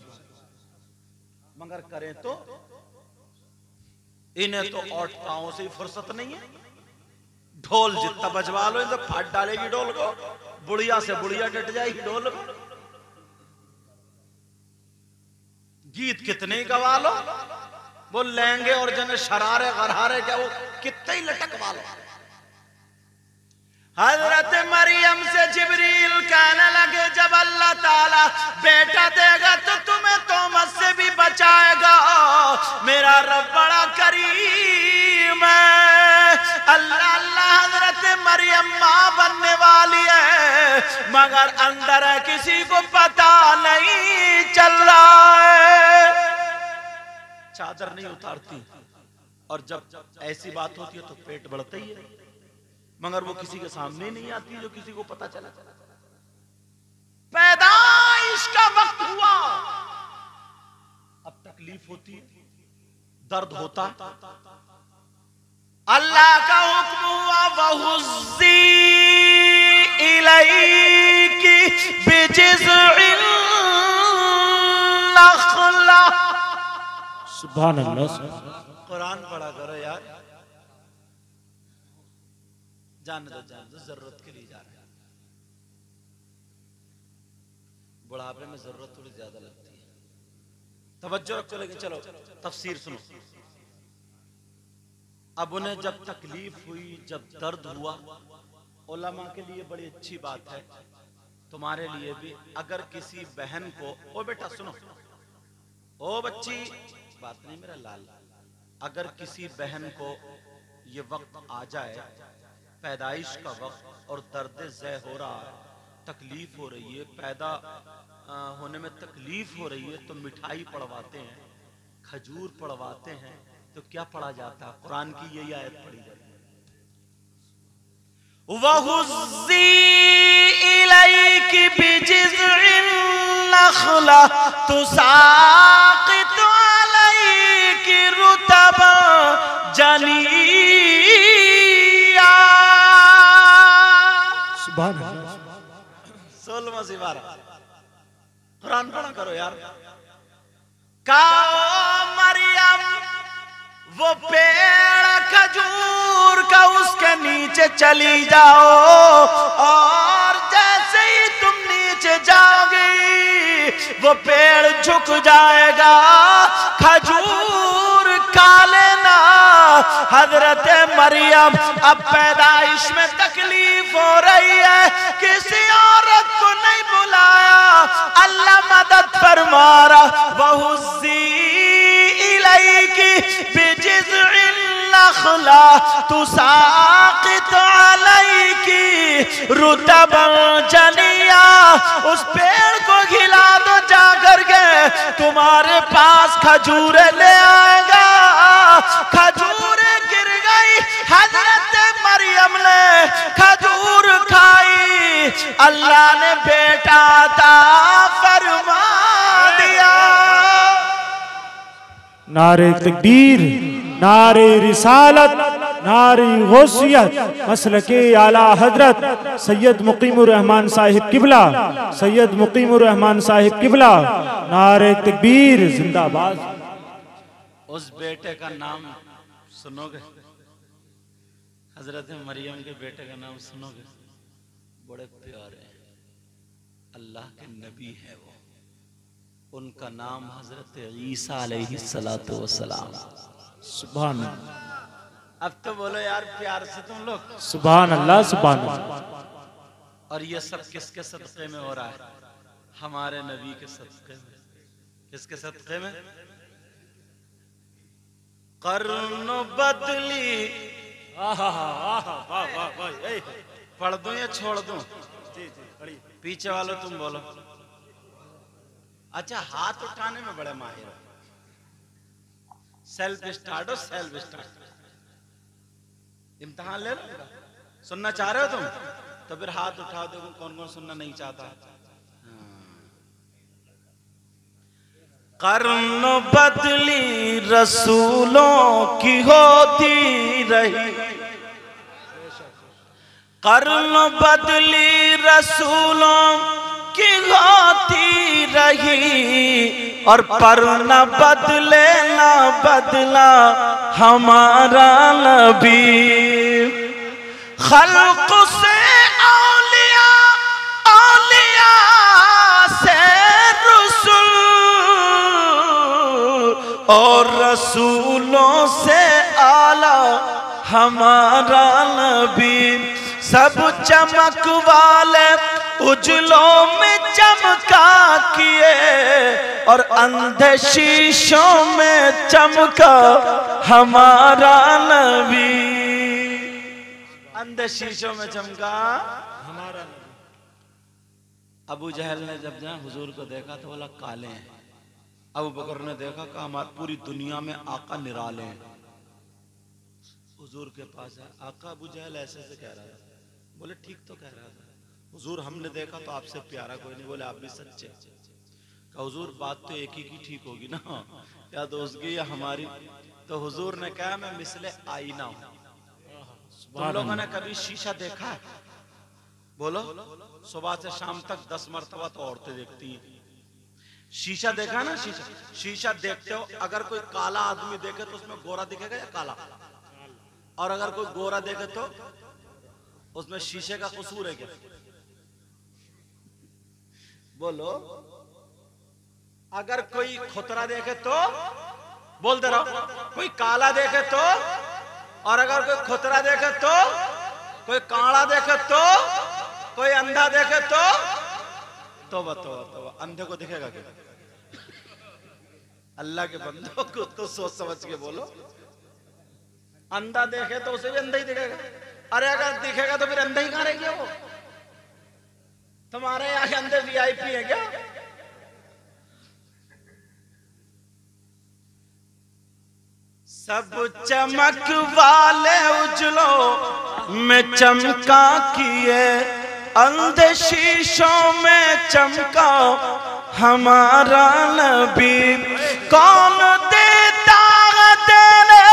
मगर करें तो इन्हें तो औरताओं से फुर्सत नहीं है, ढोल जितना बजवा लो इन्हें फाट डालेगी ढोल को, बुढ़िया से बुढ़िया डट जाएगी ढोल को, गीत कितने ही गवा लो, वो लहंगे और जन शरारे गरहारे क्या वो कितने ही लटकवा लो। हजरत मरियम से जिब्रील कहने लगे जब अल्लाह ताला बेटा देगा तो तुम्हें तोहमत से भी बचाएगा, मेरा रब बड़ा करीम है। अल्लाह अल्लाह हजरत मरियम मां बनने वाली है, मगर अंदर है किसी को पता नहीं चल रहा है, चादर नहीं उतारती, और जब ऐसी बात होती है तो पेट बढ़ता ही है, मगर वो किसी के सामने नहीं आती जो किसी को पता चला। पैदाइश का वक्त हुआ, अब तकलीफ होती है, दर्द होता, अल्लाह का हुक्म हुआ वहुज़्ज़ी इलैकी बिजिज़इन नख़ला। सुभान अल्लाह। कुरान पढ़ा करो यार, जान दो जरूरत के लिए जा रहे हैं, बुढ़ापे में जरूरत थोड़ी ज्यादा लगती है, तवज्जो रखो। लेकिन चलो तफसीर सुनो। अब उन्हें जब तकलीफ हुई, जब दर्द हुआ, उलमा के लिए बड़ी अच्छी बात है, तुम्हारे लिए भी, अगर किसी बहन को, ओ बेटा सुनो, ओ बच्ची, बात नहीं मेरा लाल, अगर किसी बहन को ये वक्त आ जाए, पैदाइश का वक्त, और दर्द ज़े हो रहा है, तकलीफ हो रही है, पैदा होने में तकलीफ हो रही है, तो मिठाई पड़वाते हैं, खजूर पड़वाते हैं, तो क्या पढ़ा जाता है? कुरान की यही आयत पढ़ी जाती है, वहुज़्ज़ी इलैकी बिजिज़इन नख़ला तुसाक़ितु अलैकी रुतबन जनिय्या। 16वां सिपारा कुरान पढ़ा करो यार। काओ मरियम, वो पेड़ खजूर का उसके नीचे चली जाओ, और जैसे ही तुम नीचे जाओगी वो पेड़ झुक जाएगा, खजूर खा लेना। हजरत मरियम, अब पैदाइश में तकलीफ हो रही है, किसी औरत को नहीं बुलाया, अल्लाह मदद फरमा रहा। वहुज़्ज़ी इलैकी बिजिज़इन नख़ला तुसाक़ितु अलैकी रुतबन जनिय्या। उस पेड़ को खिला दो जा करके, तुम्हारे पास खजूरें ले आएगा। खजूरें गिर गई, हजरत मरियम ने खजूर खाई, अल्लाह ने बेटा अता फरमा दिया। नारे तकबीर, नारे रिसालत, नारी गौसियत मसलके आला हजरत सैयद मुकीमुर रहमान साहिब किबला, सैयद मुकीमुर रहमान साहिब किबला, नारे तकबीर जिंदाबाद। उस बेटे का नाम सुनोगे, हजरत मरियम के बेटे का नाम सुनोगे, बड़े प्यारे अल्लाह के नबी है वो, उनका नाम हजरत ईसा अलैहिस्सलातु वस्सलाम। सुभान अल्लाह। अब तो बोलो यार प्यार से तुम लोग, सुभान अल्लाह, सुभान अल्लाह। और ये सब किसके सदक़े में हो रहा है? हमारे नबी के सदक़े में। किसके सदक़े में? कर्न बदली। पढ़ दूं या छोड़ दूं? पीछे वालों तुम बोलो। अच्छा, हाथ उठाने में बड़े माहिर हो। सेल्फ स्टार्ट हो, सेल्फ स्टार्ट। इम्तिहान ले लो। सुनना चाह रहे हो तुम? तो फिर हाथ उठाओ, देखो कौन कौन सुनना नहीं चाहता। कर्न बदली रसूलों की होती रही, कर्न बदली रसूलों की होती रही, और पर न बदले न बदला हमारा नबी। खल्क से औलिया, औलिया से रसूल, और रसूलों से आला हमारा नबी। सब चमक वाले उजलों में चमका किए, और अंधे शीशों में चमका हमारा नबी। अंधे शीशों में चमका हमारा नबी। अबू जहल ने जब जहाँ हुजूर को देखा तो बोला काले हैं। अबू बकर ने देखा कि हमारी पूरी दुनिया में आका निराले हैं। हुजूर के पास है, आका अबू जहल ऐसे से कह रहा था। बोले ठीक तो कह रहा था हुजूर, हमने देखा तो आपसे प्यारा कोई नहीं। बोले आप भी सच्चे। कहा हुजूर बात तो एक ही की ठीक होगी ना, या दोस्तगी या हमारी। तो हुजूर ने कहा मैं मिसले आईना हूं। तुम लोगों ने कभी शीशा देखा है? बोलो। सुबह से शाम तक 10 मरतबा तो औरतें देखती हैं। शीशा देखा ना? शीशा, शीशा देखते हो, अगर कोई काला आदमी देखे तो उसमें गोरा दिखेगा या काला? और अगर कोई गोरा देखे तो उसमें शीशे का कसूर है क्या? बोलो। अगर कोई खुतरा देखे तो, बोलते रहो, कोई काला देखे तो, और अगर कोई खुतरा देखे तो, कोई काला देखे तो, कोई अंधा देखे तो अंधे को दिखेगा क्या? अल्लाह के बंदों को तो सोच समझ के बोलो। अंधा देखे तो उसे भी अंधा ही दिखेगा। अरे अगर दिखेगा तो फिर अंधा ही कहां रहेगी वो? तुम्हारे यहाँ अंधे वीआईपी है क्या? सब चमक वाले उजलों में चमका किए, अंधे शीशों में चमका हमारा नबी। कौन देता है तेरे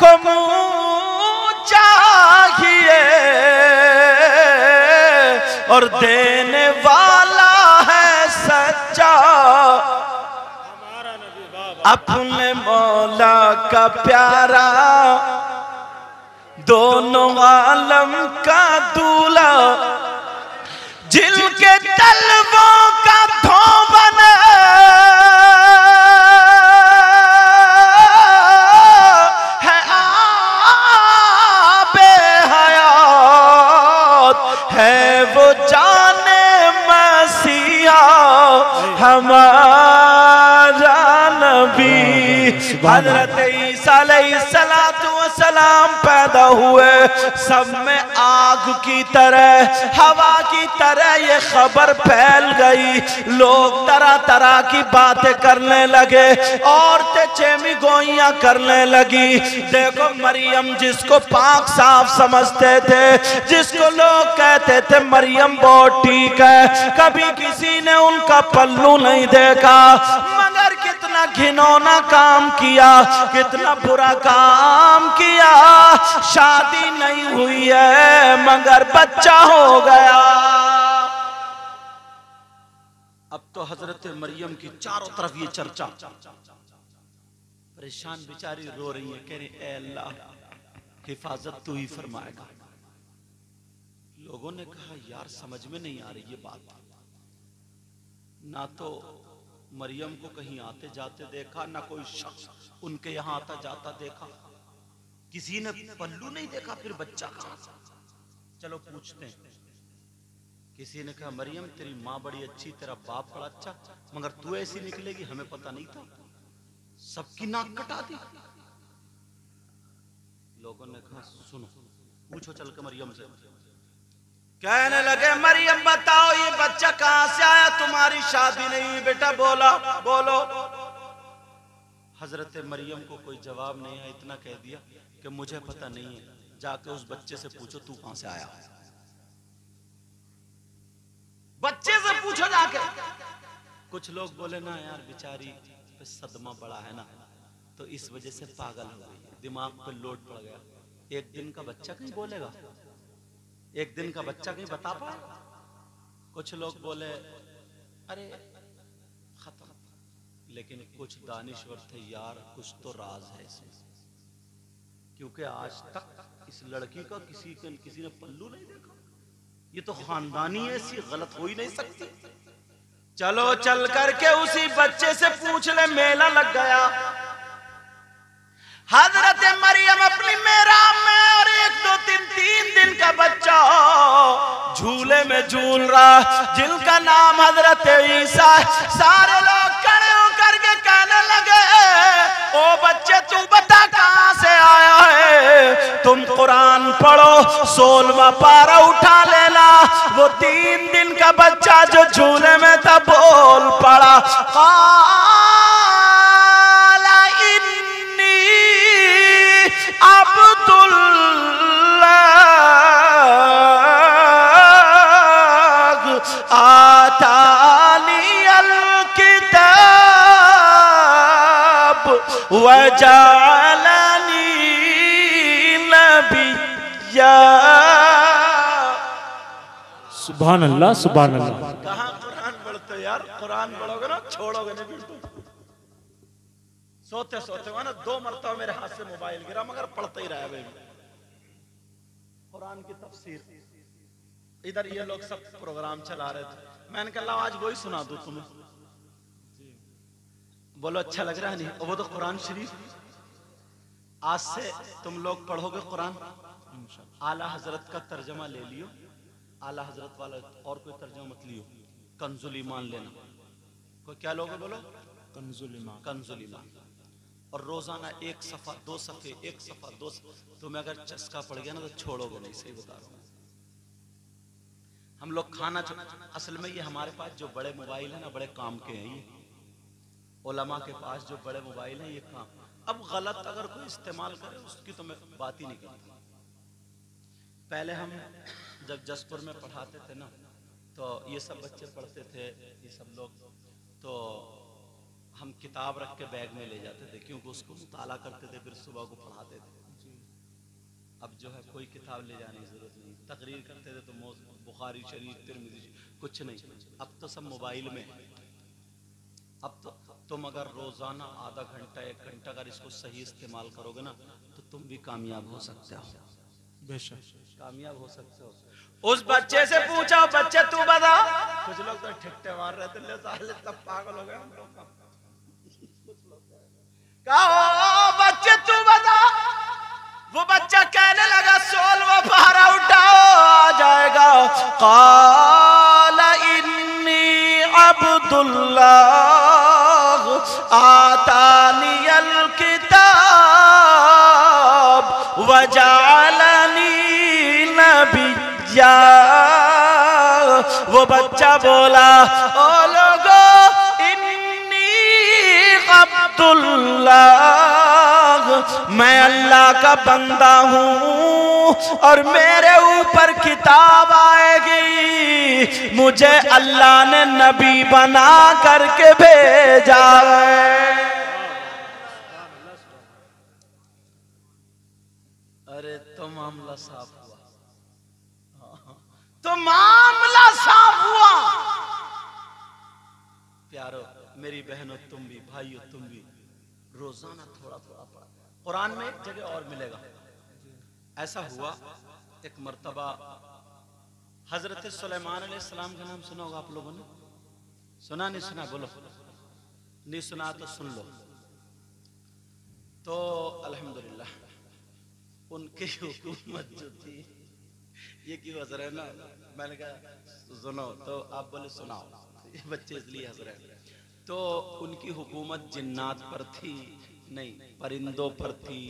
को मुँह चाहिए, और देने वाला है सच्चा अपने मौला का प्यारा, दोनों आलम का दूल्हा, जिनके तलवों का धोबन है आबे हयात, है वो जाने मसीहा हमारा नबी। हजरत ईसा अलैहिस्सलातु वस्सलाम पैदा हुए, सब में आग की तरह, हवा की तरह ये खबर फैल गई। लोग तरह तरह की बातें करने लगे, औरतें चेमी गोइयां करने लगी। देखो मरियम, जिसको पाक साफ समझते थे, जिसको लोग कहते थे मरियम बहुत ठीक है, कभी किसी ने उनका पल्लू नहीं देखा, मगर कितना कितना घिनौना काम किया, कितना बुरा काम किया। शादी नहीं हुई है मगर बच्चा हो गया। अब तो हजरत मरियम की चारों तरफ ये चर्चा, परेशान बेचारी रो रही है, कह रही ए अल्लाह हिफाजत तू ही फरमाएगा। लोगों ने कहा यार समझ में नहीं आ रही ये बात, ना तो मरियम को कहीं आते जाते देखा, ना कोई शख्स उनके यहाँ आता जाता देखा, किसी ने पल्लू नहीं देखा, फिर बच्चा कहाँ? चलो पूछते हैं। किसी ने कहा मरियम तेरी माँ बड़ी अच्छी, तेरा बाप बड़ा अच्छा, मगर तू ऐसी निकलेगी हमें पता नहीं था, सबकी नाक कटा दी। लोगों ने कहा सुनो पूछो चल के मरियम से। कहने लगे मरियम बताओ ये बच्चा कहां से आया, तुम्हारी शादी नहीं हुई बेटा, बोला बोलो। हजरत मरियम को कोई जवाब नहीं है, इतना कह दिया कि मुझे पता नहीं है, जाके उस बच्चे से पूछो तू कहां से आया, बच्चे से पूछो जाके। कुछ लोग बोले ना यार बेचारी पे सदमा बड़ा है ना, तो इस वजह से पागल हो गई, दिमाग पे लोड पड़ गया। एक दिन का बच्चा कहीं बोलेगा, एक दिन का बच्चा कहीं बता पाएगा? कुछ लोग बोले अरे खत्म, लेकिन कुछ दानिश्वर थे यार कुछ तो राज है इसमें, क्योंकि आज तक इस लड़की का किसी ने पल्लू नहीं देखा, ये तो खानदानी है, ऐसी गलत हो ही नहीं सकती। चलो चल करके उसी बच्चे से पूछ ले। मेला लग गया, हजरत मरियम अपनी मेहराब में, और 1 2 3 दिन का बच्चा झूले में झूल रहा, जिनका नाम हजरत ईसा। सारे लोग खड़े होकर के कहने लगे ओ बच्चे तू बता कहां से आया है, तुम कुरान पढ़ो 16वां पारा उठा लेना। वो 3 दिन का बच्चा जो झूले में था बोल पड़ा, वजालनी नबिय्या। सुभान अल्लाह सुभान अल्लाह। कहाँ कुरान पढ़ते यार, कुरान पढ़ोगे ना छोड़ोगे नहीं बिल्कुल। सोते सोते ना 2 मरतबा मेरे हाथ से मोबाइल गिरा, मगर पढ़ते ही रहा भाई कुरान की तफसीर। इधर ये लोग सब प्रोग्राम चला रहे थे, मैंने कहा आज वही सुना दूं तुम्हें। बोलो अच्छा लग रहा है नहीं? और वो तो कुरान शरीफ, आज से तुम लोग पढ़ोगे कुरान, आला हजरत का तर्जमा ले लियो, आला हजरत वाला, और कोई तर्जमा मत लियो। कंजुल ईमान लेना, कोई क्या लोगे बोलो? कंजुल ईमान, कंजुल ईमान। और रोजाना 1 सफा 2 सफे 1 सफा 2 सफे, तुम्हें अगर चस्का पड़ गया ना तो छोड़ोगे नहीं, सही बता रहा हूं। हम लोग खाना असल में ये हमारे पास जो बड़े मोबाइल है ना बड़े काम के हैं, ये उलमा के पास जो बड़े मोबाइल हैं ये काम। अब गलत अगर कोई इस्तेमाल करे उसकी तो मैं बात ही नहीं करता। पहले हम जब जसपुर में पढ़ाते थे ना, तो ये सब बच्चे पढ़ते थे, ये सब लोग, तो हम किताब रख के बैग में ले जाते थे, क्योंकि उसको मुताला करते थे, फिर सुबह को पढ़ाते थे। अब जो है कोई किताब ले जाने की जरूरत नहीं, तकरीर करते थे तो बुखारी शरीफ तिरमिज़ी कुछ नहीं। अब तो सब मोबाइल में। अब तो तुम अगर रोजाना आधा घंटा 1 घंटा अगर इसको सही इस्तेमाल करोगे ना तो तुम भी कामयाब हो सकते हो, बेशक कामयाब हो सकते हो। उस बच्चे से पूछा बच्चे तू बता, कुछ लोग तो ठिट्टे मार रहे थे, साले सब पागल हो गए हम लोग। कहो बच्चे तू बता, वो बच्चा कहने लगा 16वां पारा उठाओ आ जाएगा। क़ाला इन्नी अब्दुल्लाह आतानियल किताब वजअलनी नबिय्या। वो बच्चा बोला ओ लोगो इन्नी अब्दुल्लाह, मैं अल्लाह का बंदा हूँ और मेरे ऊपर किताब आएगी, मुझे अल्लाह ने नबी बना करके भेजा है। तो मामला साफ हुआ। तो मामला साफ हुआ। प्यारो, मेरी बहनों, तुम भी भाइयों, तुम भी रोजाना थोड़ा थोड़ा पढ़ा। कुरान में एक जगह और मिलेगा। ऐसा हुआ एक मर्तबा हजरत सुलेमान अलैहिस्सलाम का नाम सुना होगा आप लोगों ने? सुना नहीं सुना? बोलो। नहीं सुना तो सुन लो। तो अल्हम्दुलिल्लाह उनकी हुकूमत जो थी, ये क्यों हंस रहे ना? मैंने कहा सुनो, तो आप बोले सुनाओ, ये बच्चे इसलिए हंस रहे हैं। तो उनकी हुकूमत जिन्नात पर थी, नहीं परिंदों पर थी,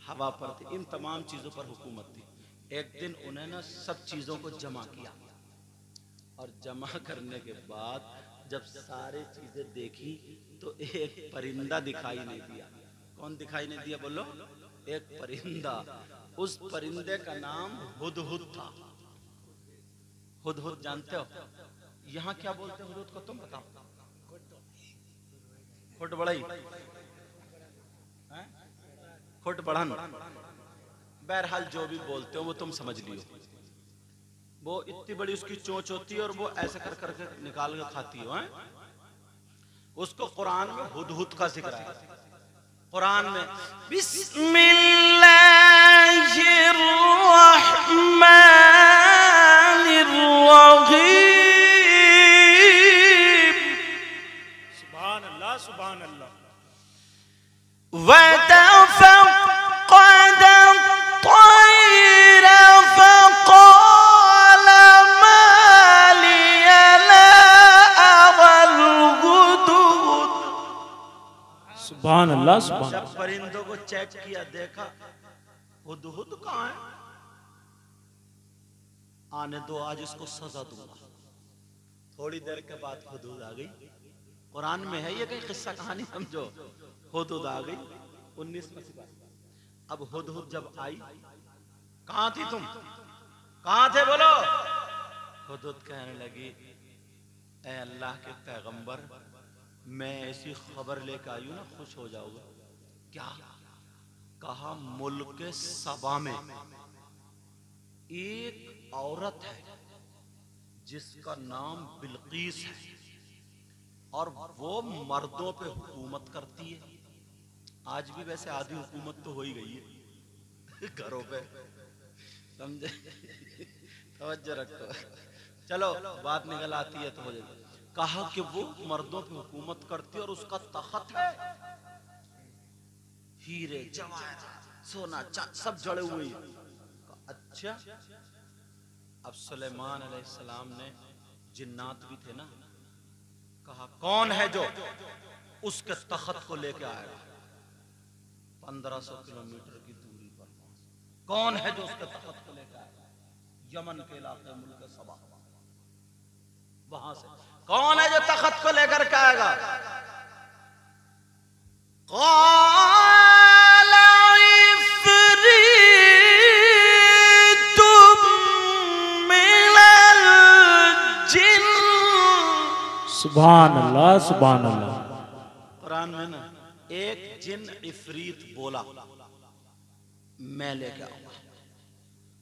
हवा पर थी, इन तमाम चीजों पर हुकूमत थी। एक दिन उन्हें ना सब चीजों को जमा किया, और जमा करने के बाद जब सारी चीजें देखी तो एक परिंदा दिखाई नहीं दिया। कौन दिखाई नहीं दिया? बोलो। एक परिंदा। उस परिंदे का नाम हुदहुद था। हुदहुद जानते हो? यहाँ क्या बोलते हैं हुदहुद को, तुम बताओ? खुट बढ़ई, खुट बढ़न, बहरहाल जो भी बोलते हो वो तुम समझ लियो। वो इतनी बड़ी उसकी चोंच होती है और वो ऐसे कर करके निकाल के खाती हो। उसको कुरान में हुदहुद का जिक्र है। कुरान में बिस्मिल्लाहिर्रहमानिर्रहीम, सुभान अल्लाह, सुभान अल्लाह। वतफक़्क़द अत्तयर फ़क़ाल मा लिय ला अरल हुदहुद। सुभान अल्लाह, सुभान। जब परिंदों को चेक किया, देखा हुदहुद कहाँ है? आने दो, आज इसको सजा दूंगा। थोड़ी देर के बाद हुदहुद आ गई। कुरान में है ये कहीं किस्सा कहानी समझो। हुदहुद आ गई 19 सिपाही। अब हुदहुद जब आई, कहाँ थी तुम? कहाँ थे बोलो? हुदहुद कहने लगी, ऐ अल्लाह के पैगंबर, मैं ऐसी खबर लेकर आई हूं ना, खुश हो जाओगे। क्या? कहा मुल्क सबा में एक औरत है जिसका नाम बिल्कीस है, और वो मर्दों पे हुकूमत करती है। आज भी वैसे आधी हुकूमत तो हो ही गई है घरों पे, समझे? तवज्जो रखो। चलो बात निकल आती है तो हो जाए। कहा कि वो मर्दों पे हुकूमत करती है और उसका तख्त है, हीरे जवाहरात सोना चांदी सब जड़े हुए हैं। अच्छा। अब सुलेमान अलैहिस्सलाम ने, जिन्नात भी थे ना, कहा कौन है जो उसके तख्त को लेके आएगा 1500 किलोमीटर की दूरी पर? कौन है जो उसके तख्त को लेके आएगा? यमन के इलाके मुल्क सबा, वहां से कौन है जो तख्त को लेकर के आएगा? सुभान अल्लाह, सुभान अल्लाह। कुरान में ना एक जिन इफरीत बोला, मैं लेके आऊंगा,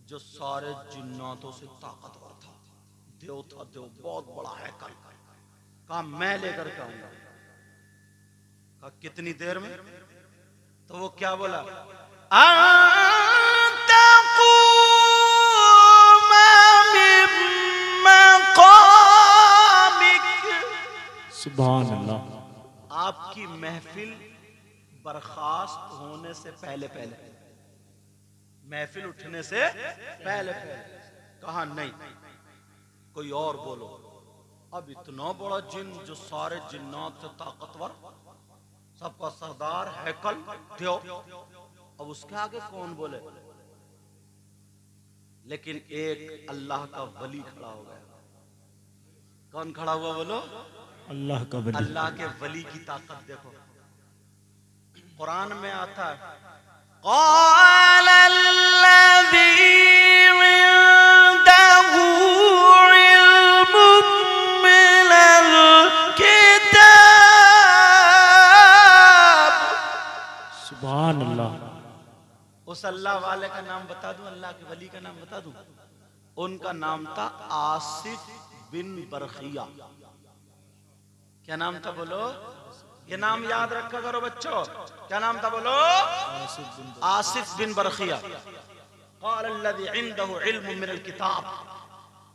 जो सारे जिन्नातों से ताकतवर था, देव था, देव बहुत बड़ा है कल। कहा मैं लेकर के आऊंगा। कहा कितनी देर में? तो वो क्या बोला? सुभान अल्लाह। आपकी महफिल बर्खास्त होने से पहले पहले, महफिल उठने से पहले पहले। कहा नहीं, कोई और बोलो। अब इतना बड़ा जिन जो सारे जिन्नात से ताकतवर, सबका सरदार हैकल देव, अब उसके आगे कौन बोले? लेकिन एक अल्लाह का वली खड़ा हो गया। कौन खड़ा हुआ बोलो? अल्लाह का वली। अल्लाह के वली की ताकत देखो। कुरान में आता है, क़ाल अल्लज़ी इंदहु इल्मुम मिनल किताब। सुभान अल्लाह। उस अल्लाह अल्लाह वाले का नाम बता दूं, अल्लाह के वली का नाम बता दूं? उनका नाम था आसिफ बिन बरखिया। क्या नाम था बोलो? ये नाम याद रखा करो बच्चों। क्या नाम था बोलो? आसिफ बिन बरखिया। क़ाल अल्लज़ी इंदहु इल्म मिनल किताब,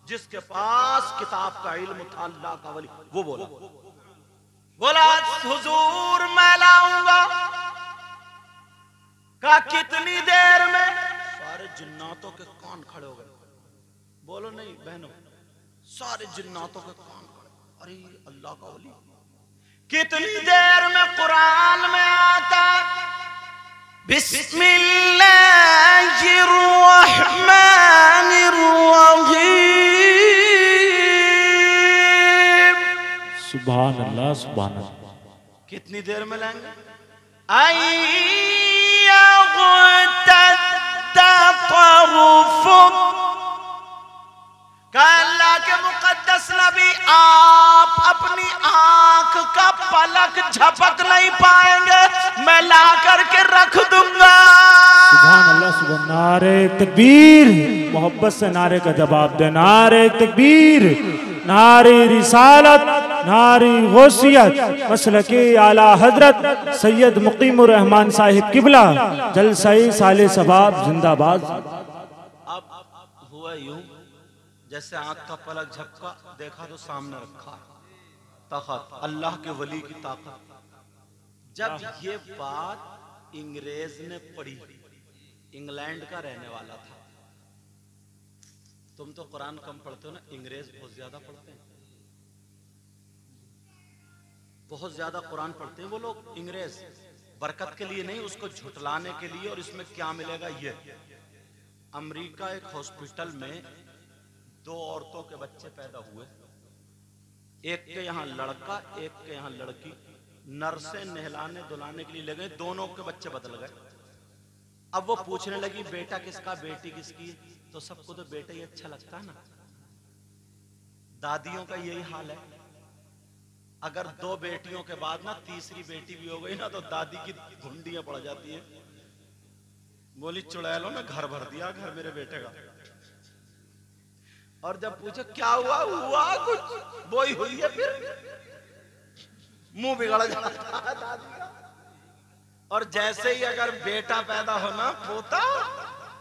जिसके पास किताब का इल्म था, अल्लाह का वली, वो बोला हुजूर मैं लाऊंगा। का कितनी देर में? सारे जिन्नातों के कान खड़े हो गए। बोलो नहीं बहनों, सारे जिन्नातों के कान खड़े। अरे अल्लाह का वली कितनी देर में? कुरान में आता बिस्मिल्लाहिर्रहमानिर्रहीम। सुभान अल्लाह, सुभान अल्लाह। कितनी देर में लाएंगे? अल्लाह के मुकद्दस नबी, आप अपनी आंख का पलक झपक नहीं पाएंगे, मैं ला करके रख दूंगा। सुभान अल्लाह, सुभान। नारे तकबीर, मोहब्बत से नारे का जवाब दे। नारे तकबीर, नारे रिसालत, नारी गौसियत, मसलके आला हजरत सैयद मुकीमुर रहमान साहिब किबला, जलसाई साले सबाब जिंदाबाद। अब हुआ यूं, जैसे आंख का पलक झपका, देखा तो सामने रखा ताकत, अल्लाह के वली की ताकत। जब ये बात अंग्रेज ने पढ़ी, इंग्लैंड का रहने वाला था। तुम तो कुरान कम पढ़ते हो ना, अंग्रेज बहुत ज्यादा पढ़ते हैं, बहुत ज्यादा कुरान पढ़ते हैं वो लोग। अंग्रेज बरकत के लिए नहीं, उसको झुटलाने के लिए। और इसमें क्या मिलेगा ये? अमेरिका एक हॉस्पिटल में दो औरतों के बच्चे पैदा हुए, एक के यहाँ लड़का, एक के यहाँ लड़की। नर्सें नहलाने धुलाने के लिए ले गए, दोनों के बच्चे बदल गए। अब वो पूछने लगी बेटा किसका, बेटी किसकी? तो सबको तो बेटा ही अच्छा लगता है ना। दादियों का यही हाल है। अगर दो बेटियों के बाद ना तीसरी बेटी भी हो गई ना, तो दादी की घुंडियां पड़ जाती हैं। बोली चुड़ैलों ने घर भर दिया घर मेरे बेटे का। और जब पूछो क्या हुआ, हुआ कुछ, बोई हुई है, फिर मुंह बिगड़ जाता है दादी का। और जैसे ही अगर बेटा पैदा होना, पोता,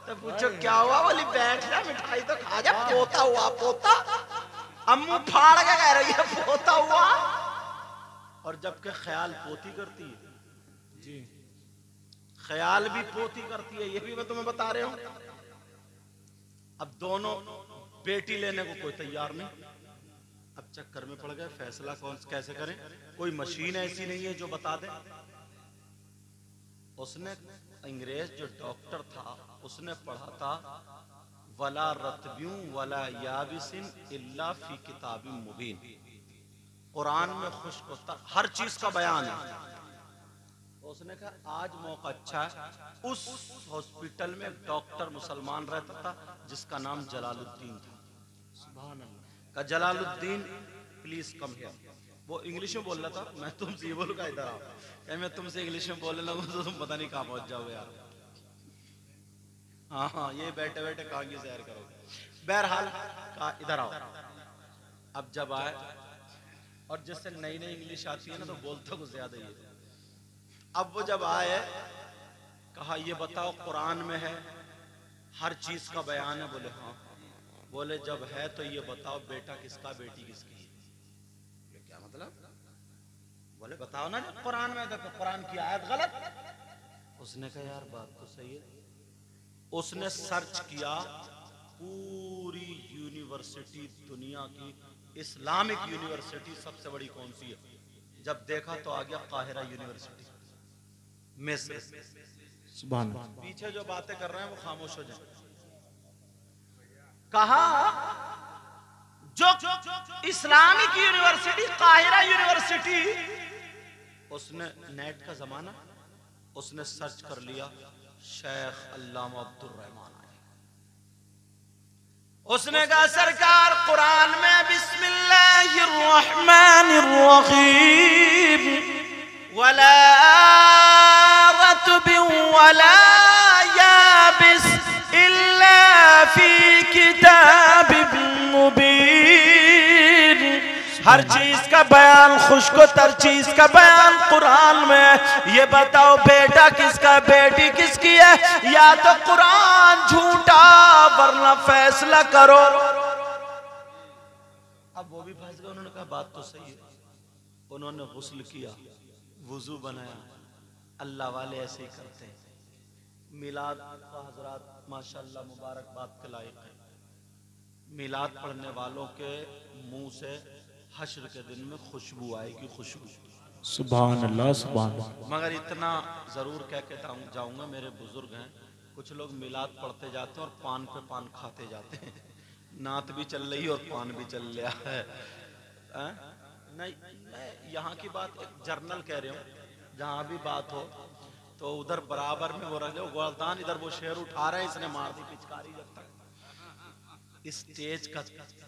तो पूछो क्या हुआ, बोली बैठ जा मिठाई तो खा जा, पोता हुआ, पोता। अम्मू फाड़ के कह रही है पोता हुआ। और जबकि ख्याल पोती करती है जी, ख्याल भी पोती करती है, ये भी मैं तुम्हें बता रहा हूं। अब दोनों बेटी लेने को कोई तैयार नहीं। अब चक्कर में पड़ गए, फैसला कौन कैसे करें? कोई मशीन ऐसी नहीं है जो बता दे। उसने, अंग्रेज जो डॉक्टर था, उसने पढ़ा था वला रतब्यूं वला याबिसिन इल्ला फी किताबिम मुबीन। कुरान में खुश्क होता हर चीज का बयान है। उसने कहा आज मौका अच्छा है। उस हॉस्पिटल में एक डॉक्टर मुसलमान रहता था जिसका नाम जलालुद्दीन था। सुभान अल्लाह। का जलालुद्दीन प्लीज कम हियर। वो इंग्लिश में बोल रहा था, मैं तुमसे ये बोलूंगा इधर आओ। क्या मैं तुमसे इंग्लिश में बोलने लगूं तो तुम पता नहीं कहाँ पहुंच जाओगे यार। हाँ हाँ, ये बैठे बैठे कहाँ की सैर करोगे। बहरहाल कहा इधर आओ। अब जब आए, और जिससे नई नई इंग्लिश आती है ना तो बोलते कुछ ज्यादा ही है। अब वो जब आए, कहा ये बताओ कुरान में है हर चीज का बयान है? बोले हाँ। बोले जब है तो ये बताओ बेटा किसका, बेटी किसकी? बोले क्या मतलब? बोले बताओ ना, जब कुरान में है तो कुरान की आयत गलत। उसने कहा यार बात तो सही है। उसने सर्च किया पूरी यूनिवर्सिटी, दुनिया की इस्लामिक यूनिवर्सिटी सबसे बड़ी कौन सी है? जब देखा तो आ गया काहिरा यूनिवर्सिटी, मिस्र। सुभान। पीछे जो बातें कर रहे हैं वो खामोश हो जाए। कहा जो इस्लामिक यूनिवर्सिटी, काहिरा यूनिवर्सिटी। उसने नेट का जमाना, उसने सर्च कर लिया शेख अल्लामा अब्दुल रहमान आए। उसने कहा सरकार कुरान में बिस्मिल्लाहिर्रहमानिर्रहीम वला रतबिन वला याबिस फी किताबिम मुबीन। हर चीज का बयान, खुशको तर चीज का बयान कुरान में। ये बताओ बेटा किसका, बेटी किसकी है? या तो कुरान झूठा, वरना फैसला करो। अब वो भी फंस गए। उन्होंने कहा बात तो सही है। उन्होंने गुस्ल किया, वुजू बनाया। अल्लाह वाले ऐसे ही करते हैं। मिलाद का हजरात माशाअल्लाह मुबारकबाद के लायक है। मिलाद पढ़ने वालों के मुंह से हश्र के दिन में खुशबू आएगी, खुशबू। सुभान अल्लाह, सुभान अल्लाह। मगर इतना जरूर कह के जाऊंगा, मेरे बुजुर्ग हैं, कुछ लोग मिलाद पढ़ते जाते हैं और पान पे पान खाते जाते हैं। नात भी चल रही है और पान भी चल रहा है। नहीं, मैं यहाँ की बात एक जर्नल कह रही हूँ। जहाँ भी बात हो तो उधर बराबर में वो रख लो गोलदान, इधर वो शेर उठा रहा है, इसने मार दी पिचकारी। जब तक इस स्टेज का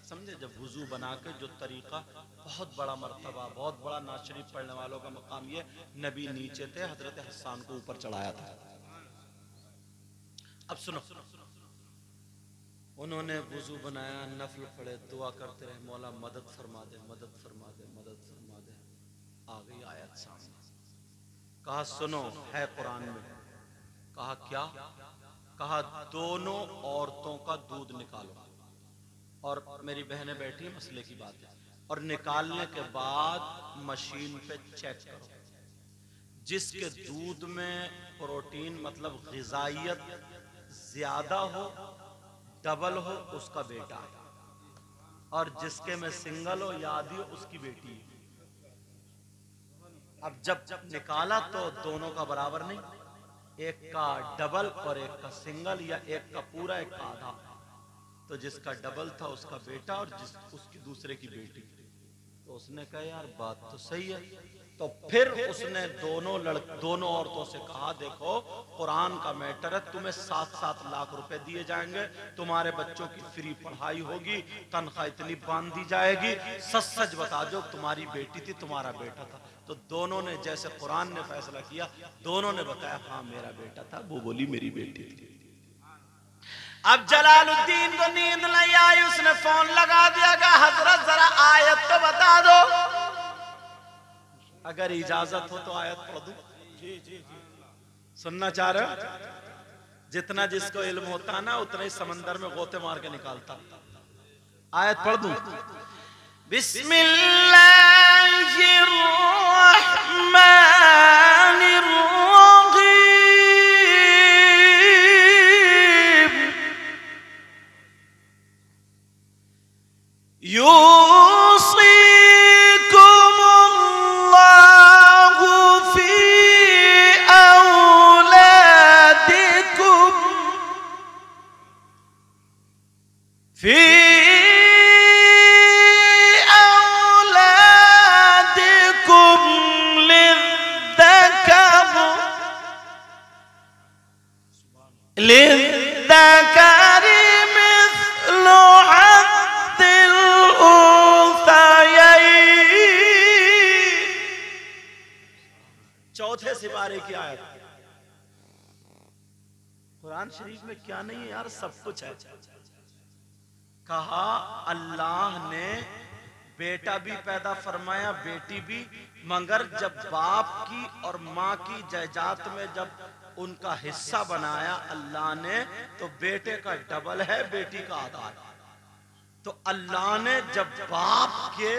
समझे, जब वुजू बना के जो तरीका, बहुत बड़ा मर्तबा, बहुत बड़ा नात शरीफ पढ़ने वालों का मकाम। ये नबी नीचे थे, हजरत हसन को ऊपर चढ़ाया था। अब सुनो, उन्होंने वुजू बनाया, नफल पढ़े, दुआ करते रहे, मौला मदद फरमा दे, मदद फरमा दे, मदद फरमा दे। आ गई आयत सामने। कहा सुनो, है कुरान में। कहा क्या? कहा दोनों औरतों का दूध निकालो। और मेरी बहनें बैठी, मसले की बात है। और निकालने के बाद मशीन पे चेक करो। जिसके दूध में प्रोटीन मतलब ग़िज़ाइयत ज्यादा हो, डबल हो, उसका बेटा है। और जिसके में सिंगल हो या आधी हो, उसकी बेटी है। अब जब निकाला तो दोनों का बराबर नहीं, एक का डबल और एक का सिंगल, या एक का पूरा एक का आधा। तो जिसका डबल था उसका बेटा और उसकी दूसरे की बेटी। तो उसने कहा यार बात तो सही है। तो फिर उसने दोनों औरतों से कहा देखो कुरान का मैटर है, तुम्हें 7-7 लाख रुपए दिए जाएंगे, तुम्हारे बच्चों की फ्री पढ़ाई होगी, तनख्वाह इतनी बांध दी जाएगी, सच सच बता दो तुम्हारी बेटी थी तुम्हारा बेटा था। तो दोनों ने जैसे कुरान ने फैसला किया, दोनों ने बताया हाँ मेरा बेटा था, वो बोली मेरी बेटी थी। अब जलालुद्दीन को नींद नहीं आई, उसने फोन लगा दिया, कहा हजरत जरा आयत तो बता दो, अगर इजाजत हो तो आयत पढ़ दूं। सुनना चाह रहे हो? जितना जिसको इल्म होता है ना, उतना ही समंदर में गोते मार के निकालता। आयत पढ़ दूं? बिस्मिल्लाहिर्रहमानिर्रहीम। यूसीकुमुल्लाहु फी औलादिकुम फी लिज़्ज़करी मिस्लु हद्दिल उन्सयैन। चौथे सिपारे की आयत। कुरान शरीफ में क्या नहीं है यार, सब कुछ है। कहा अल्लाह ने बेटा भी पैदा फरमाया, बेटी भी, मगर जब बाप की और माँ की जायदाद में जब उनका हिस्सा बनाया अल्लाह ने, तो बेटे का डबल है, बेटी का आधा है। तो अल्लाह ने जब बाप के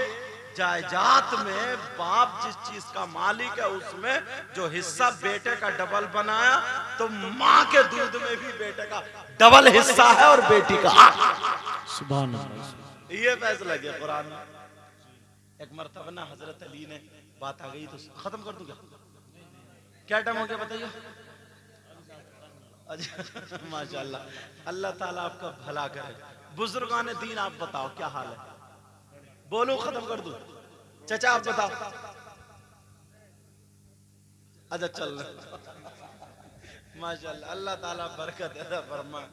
जायदाद में बाप जिस चीज का मालिक है उसमें जो हिस्सा बेटे का डबल बनाया, तो माँ के दूध में भी बेटे का डबल हिस्सा है और बेटी का। सुभान अल्लाह। ये फैसला किया कुरान में। एक मरतबा ना हजरत अली ने बात आ गई तो खत्म कर दूं क्या टाइम हो गया बताइए? माशाल्लाह, अल्लाह ताला आपका भला करे। बुजुर्गान दीन आप बताओ क्या हाल है? बोलो खत्म कर दूं? चाचा आप बताओ। अच्छा चल माशाल्लाह, अल्लाह ताला बरकत अता फरमाए।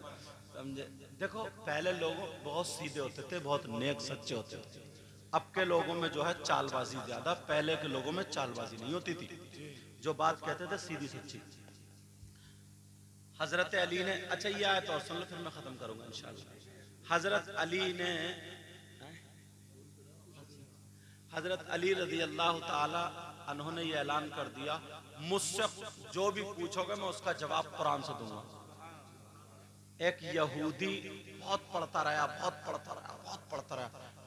समझे? देखो पहले लोग बहुत सीधे होते थे, बहुत नेक सच्चे होते थे। अब के लोगों में जो है चालबाजी ज्यादा, पहले के लोगों में चालबाजी नहीं होती थी। जो बात कहते थे सीधी सच्ची। हजरत अली ने, अच्छा ये आयत और सुन लो फिर मैं खत्म करूंगा इंशाल्लाह। हजरत अली रज़ी अल्लाह ताला अन्हों ने ये ऐलान कर दिया, मुझसे जो भी पूछोगे मैं उसका जवाब कुरान से दूंगा। एक यहूदी बहुत पढ़ता रहा,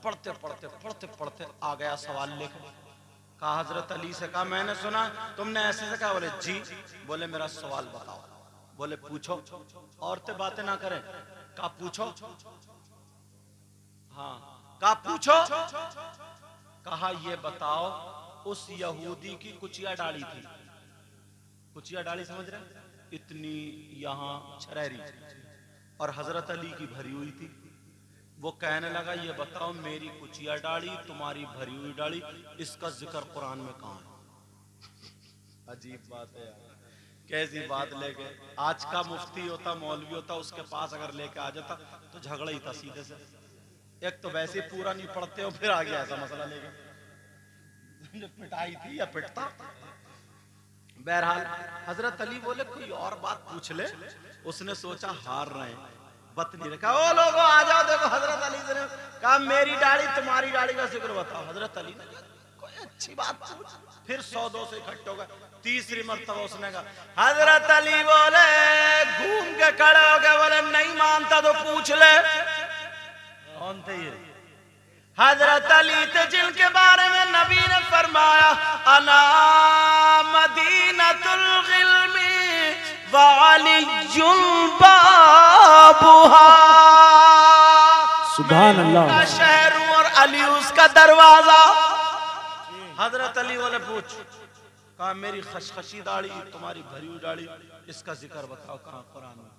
पढ़ते पढ़ते आ गया सवाल लेकर। कहा हजरत अली से, कहा मैंने सुना तुमने ऐसे से कहा। बोले जी। बोले मेरा सवाल बताओ। बोले पूछो। औरतें बातें ना करें। कहा पूछो। हाँ कहा पूछो। कहा ये बताओ, उस यहूदी की कुचिया डाली थी। कुचिया डाली समझ रहे? इतनी यहाँ छरेरी, और हजरत अली की भरी हुई थी। वो कहने लगा ये बताओ, मेरी कुचिया डाली, तुम्हारी भरी हुई डाली, इसका जिक्र कुरान में कहाँ है? अजीब बात है यार, कैसी बात लेके। आज का मुफ्ती होता, मौलवी होता, उसके पास अगर लेके आ जाता तो झगड़ा ही था सीधे से। एक तो वैसे पूरा नहीं पढ़ते हो, फिर आ गया ऐसा मसला लेके। पिटाई थी या पिटता। बहरहाल हजरत अली बोले कोई और बात पूछ ले। उसने सोचा हार रहे हैं, बत नहीं रखा। ओ लोगो आ जाओ, देखो हजरत अली से कहा मेरी दाढ़ी तुम्हारी दाढ़ी का जिक्र बताओ। हजरत अली ने कोई अच्छी बात पूछ। फिर 100-200 इकट्ठे हो गए। तीसरी मर्तबा उसने कहा, हजरत अली बोले घूम के खड़े हो गए, बोले नहीं मानता तो पूछ ले। कौन थे ये? हजरत अली थे जिनके बारे में नबी ने फरमाया, अना मदीनतुल इल्मी व अलीयुल बाबुहा। सुभान अल्लाह। का शहर और अली उसका दरवाजा। हजरत अली बोले पूछ। कहा मेरी खशखशी दाढ़ी, तुम्हारी भरी हुई दाढ़ी, इसका जिक्र बताओ कहाँ कुरान में?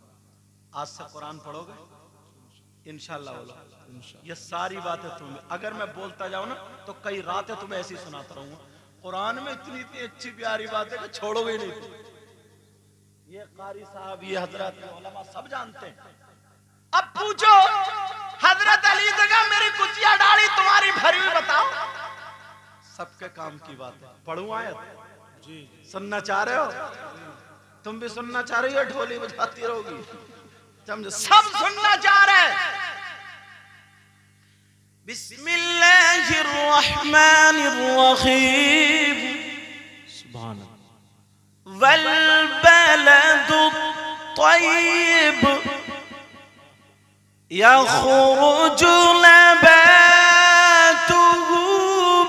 आज से कुरान पढ़ोगे इंशाल्लाह। बोलो ये सारी बातें तुम्हें, अगर मैं बोलता जाऊं ना तो कई रातें तुम्हें ऐसी सुनाता रहूंगा। कुरान में इतनी अच्छी प्यारी बातें कि छोड़ोगे ही नहीं। ये कारी साहब, ये हजरत उलमा सब जानते हैं। अब पूछो हजरत अली से कहा मेरी कुचिया डाली, तुम्हारी भरी हुई बताओ। सबके काम की बात है। पढ़ूं आयत जी? सुनना चाह रहे हो? तुम भी सुनना चाह रही हो? ढोली बजाती रहोगी, समझो सब सुनना चाह रहे। बिस्मिल्लाहिर्रहमानिर्रहीम। सुभान वल बलदुत तय्यब यखरुजु नबातुहु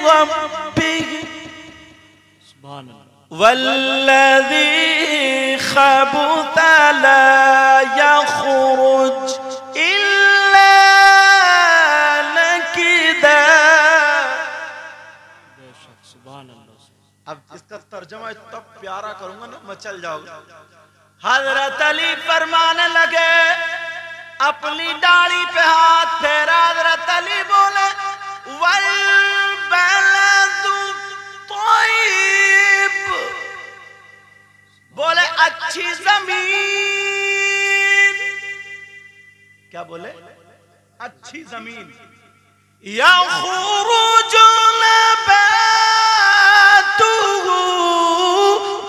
रब्बिह। सुभान अल्लाह। वल्लज़ी खबुथ ला यखरुज इल्ला नकिदा। सुभान अल्लाह। अब इसका तर्जुमा इतना प्यारा करूंगा ना मचल जाओगे। हजरत अली फरमाने लगे, अपनी दाढ़ी पे हाथ फेरा। हजरत अली बोले वल बलदु तय्यब, बोले अच्छी जमीन। क्या बोले? अच्छी जमीन। यखरुजु नबातुहु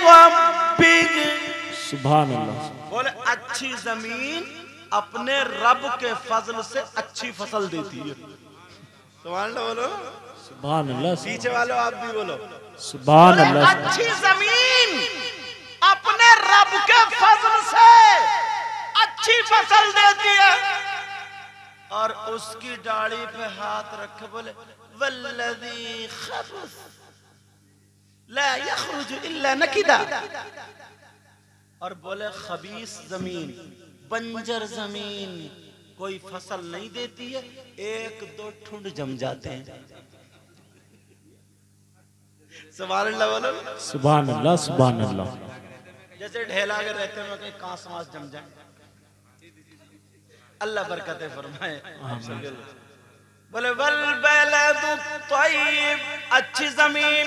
रब्बिह। सुभान अल्लाह। बोले अच्छी जमीन अपने रब के फजल से अच्छी फसल देती है। सुभान अल्लाह बोलो। सुभान अल्लाह। पीछे वालों आप भी बोलो सुभान अल्लाह। अच्छी जमीन अपने रब के फजल से अच्छी फसल देती है। और उसकी दाढ़ी पे हाथ रखे बोले वल्लज़ी खबुथ ला यखरुजु इल्ला नकिदा। और बोले खबीस जमीन, बंजर जमीन कोई फसल नहीं देती है, 1-2 ठुंड जम जाते हैं। सुभान अल्लाह बोलो। सुभान अल्लाह। सुभान अल्लाह। जैसे ढेला के रहते हैं कहीं कांस वास जम जाए। अल्लाह बरकतें फरमाए। बोले वल बलदु तय्यब, अच्छी जमीन,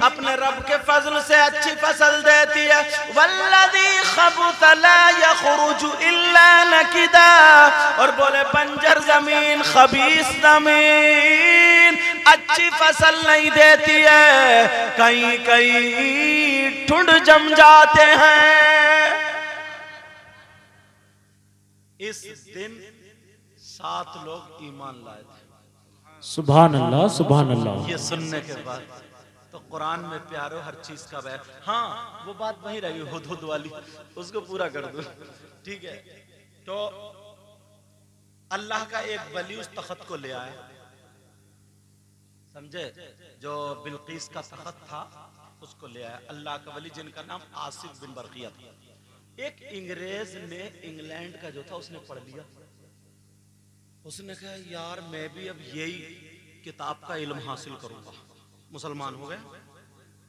अपने रब के फजल से अच्छी फसल देती है। वल्लज़ी खबुथ ला यखरुजु इल्ला नकिदा, और बोले बंजर जमीन, खबीस जमीन अच्छी फसल नहीं देती है, कहीं कहीं ठुंड जम जाते हैं। इस दिन 7 लोग ईमान लाए थे। सुभान अल्लाह, सुभान अल्लाह। ये सुनने के बाद तो कुरान में प्यारो हर चीज का बयान। हाँ, वो बात वही रही हुदहुद वाली, उसको पूरा कर दो, ठीक है। तो अल्लाह का एक वली उस तख्त को ले आया, समझे, जो बिल्कीस का तख्त था उसको ले आया। अल्लाह का वली जिनका नाम आसिफ बिन बरकिया था। एक अंग्रेज ने इंग्लैंड का जो था उसने पढ़ लिया। उसने कहा यार मैं भी अब यही किताब का इल्म हासिल करूंगा। मुसलमान हो गया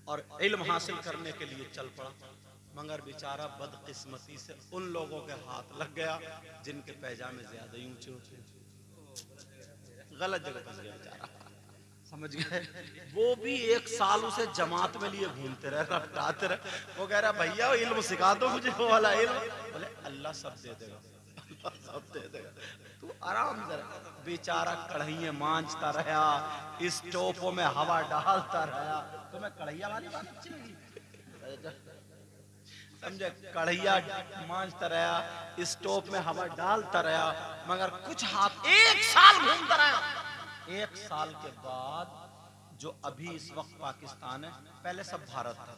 और इल्म हासिल करने के लिए चल पड़ा, मगर बेचारा बदकिस्मती से उन लोगों के हाथ लग गया जिनके पैजामे ज्यादा ही ऊंचे ऊंचे, गलत जगह फंस गया बेचारा, समझ गए। वो भी 1 साल उसे जमात में लिए घूमते रहे, रफ्ताते रहे। वो कह रहा भैया इल्म सिखा दो मुझे, वो वाला इल्म। बोले अल्लाह सब दे देगा, अल्लाह सब दे देगा, तू आराम से रह। बेचारा कढ़ाइयाँ मांझता रहा, स्टोवों में हवा डालता रहा। तो मैं कढ़ैया वाली बात अच्छी लगी, समझे, कढ़ैया मांझता रहा, स्टोव में हवा डालता रहा, मगर कुछ हाथ 1 साल घूमता रहा। 1 साल के बाद, जो अभी इस वक्त पाकिस्तान है, पहले सब भारत था,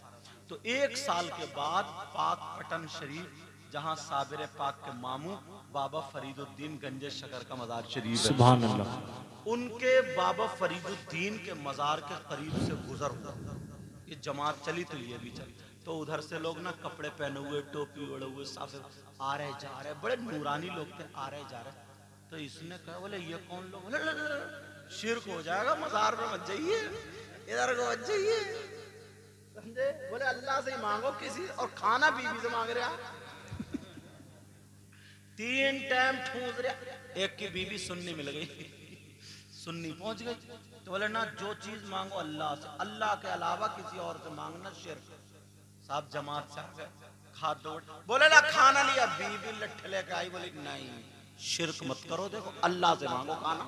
तो 1 साल के बाद पाक पटन शरीफ, जहां साबिर पाक के मामू बाबा फरीदुद्दीन गंजे शकर का मजार शरीफ है, सुभान अल्लाह, उनके बाबा फरीदुद्दीन के मजार के करीब से गुजर हुआ। ये जमात चली तो ये भी चली, तो उधर से लोग ना कपड़े पहने हुए, टोपी ओढ़े हुए, साफ आ रहे जा रहे, बड़े नूरानी लोग थे, आ रहे जा रहे। तो इसने कहा बोले ये कौन लोग, बोले शिर्क हो जाएगा, मजार में मत जाइए, इधर को मत जाइए, समझे। बोले अल्लाह से ही मांगो किसी, और खाना बीवी से मांग रहे हैं, 3 टाइम ठूस रहा। एक की बीवी सुन्नी मिल गई, सुन्नी पहुंच गई, तो बोले ना जो चीज मांगो अल्लाह से, अल्लाह के अलावा किसी और से मांगना शिर्क। साहब जमात से आ गए, खा दो, बोले ना खाना लिया, बीवी लट्ठे लेके आई, बोले नहीं शिर्क मत करो, देखो अल्लाह से मांगो खाना,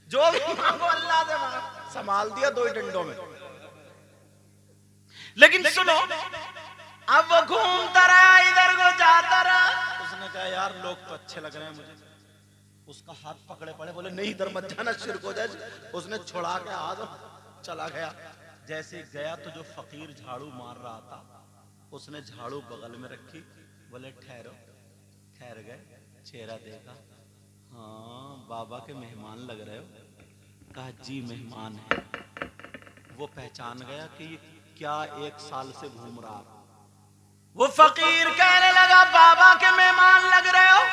जो भी मांगो अल्लाह से मांगो। संभाल दिया 2 डंडों में। लेकिन सुनो, अब वो घूमता रहा, इधर को जाता रहा। उसने कहा यार लोग तो अच्छे लग रहे हैं मुझे। उसका हाथ पकड़े पड़े, बोले नहीं इधर मत जाना, शिर्क हो जाए। उसने छुड़ा के हाथ चला गया। जैसे गया तो जो फकीर झाड़ू मार रहा था, उसने झाड़ू बगल में रखी, बोले ठहरो। ठहर गए, चेहरा देखा, हाँ बाबा के मेहमान लग रहे हो। कहा जी मेहमान है। वो पहचान गया कि ये क्या 1 साल से घूम रहा। वो फकीर कहने लगा बाबा के मेहमान लग रहे हो।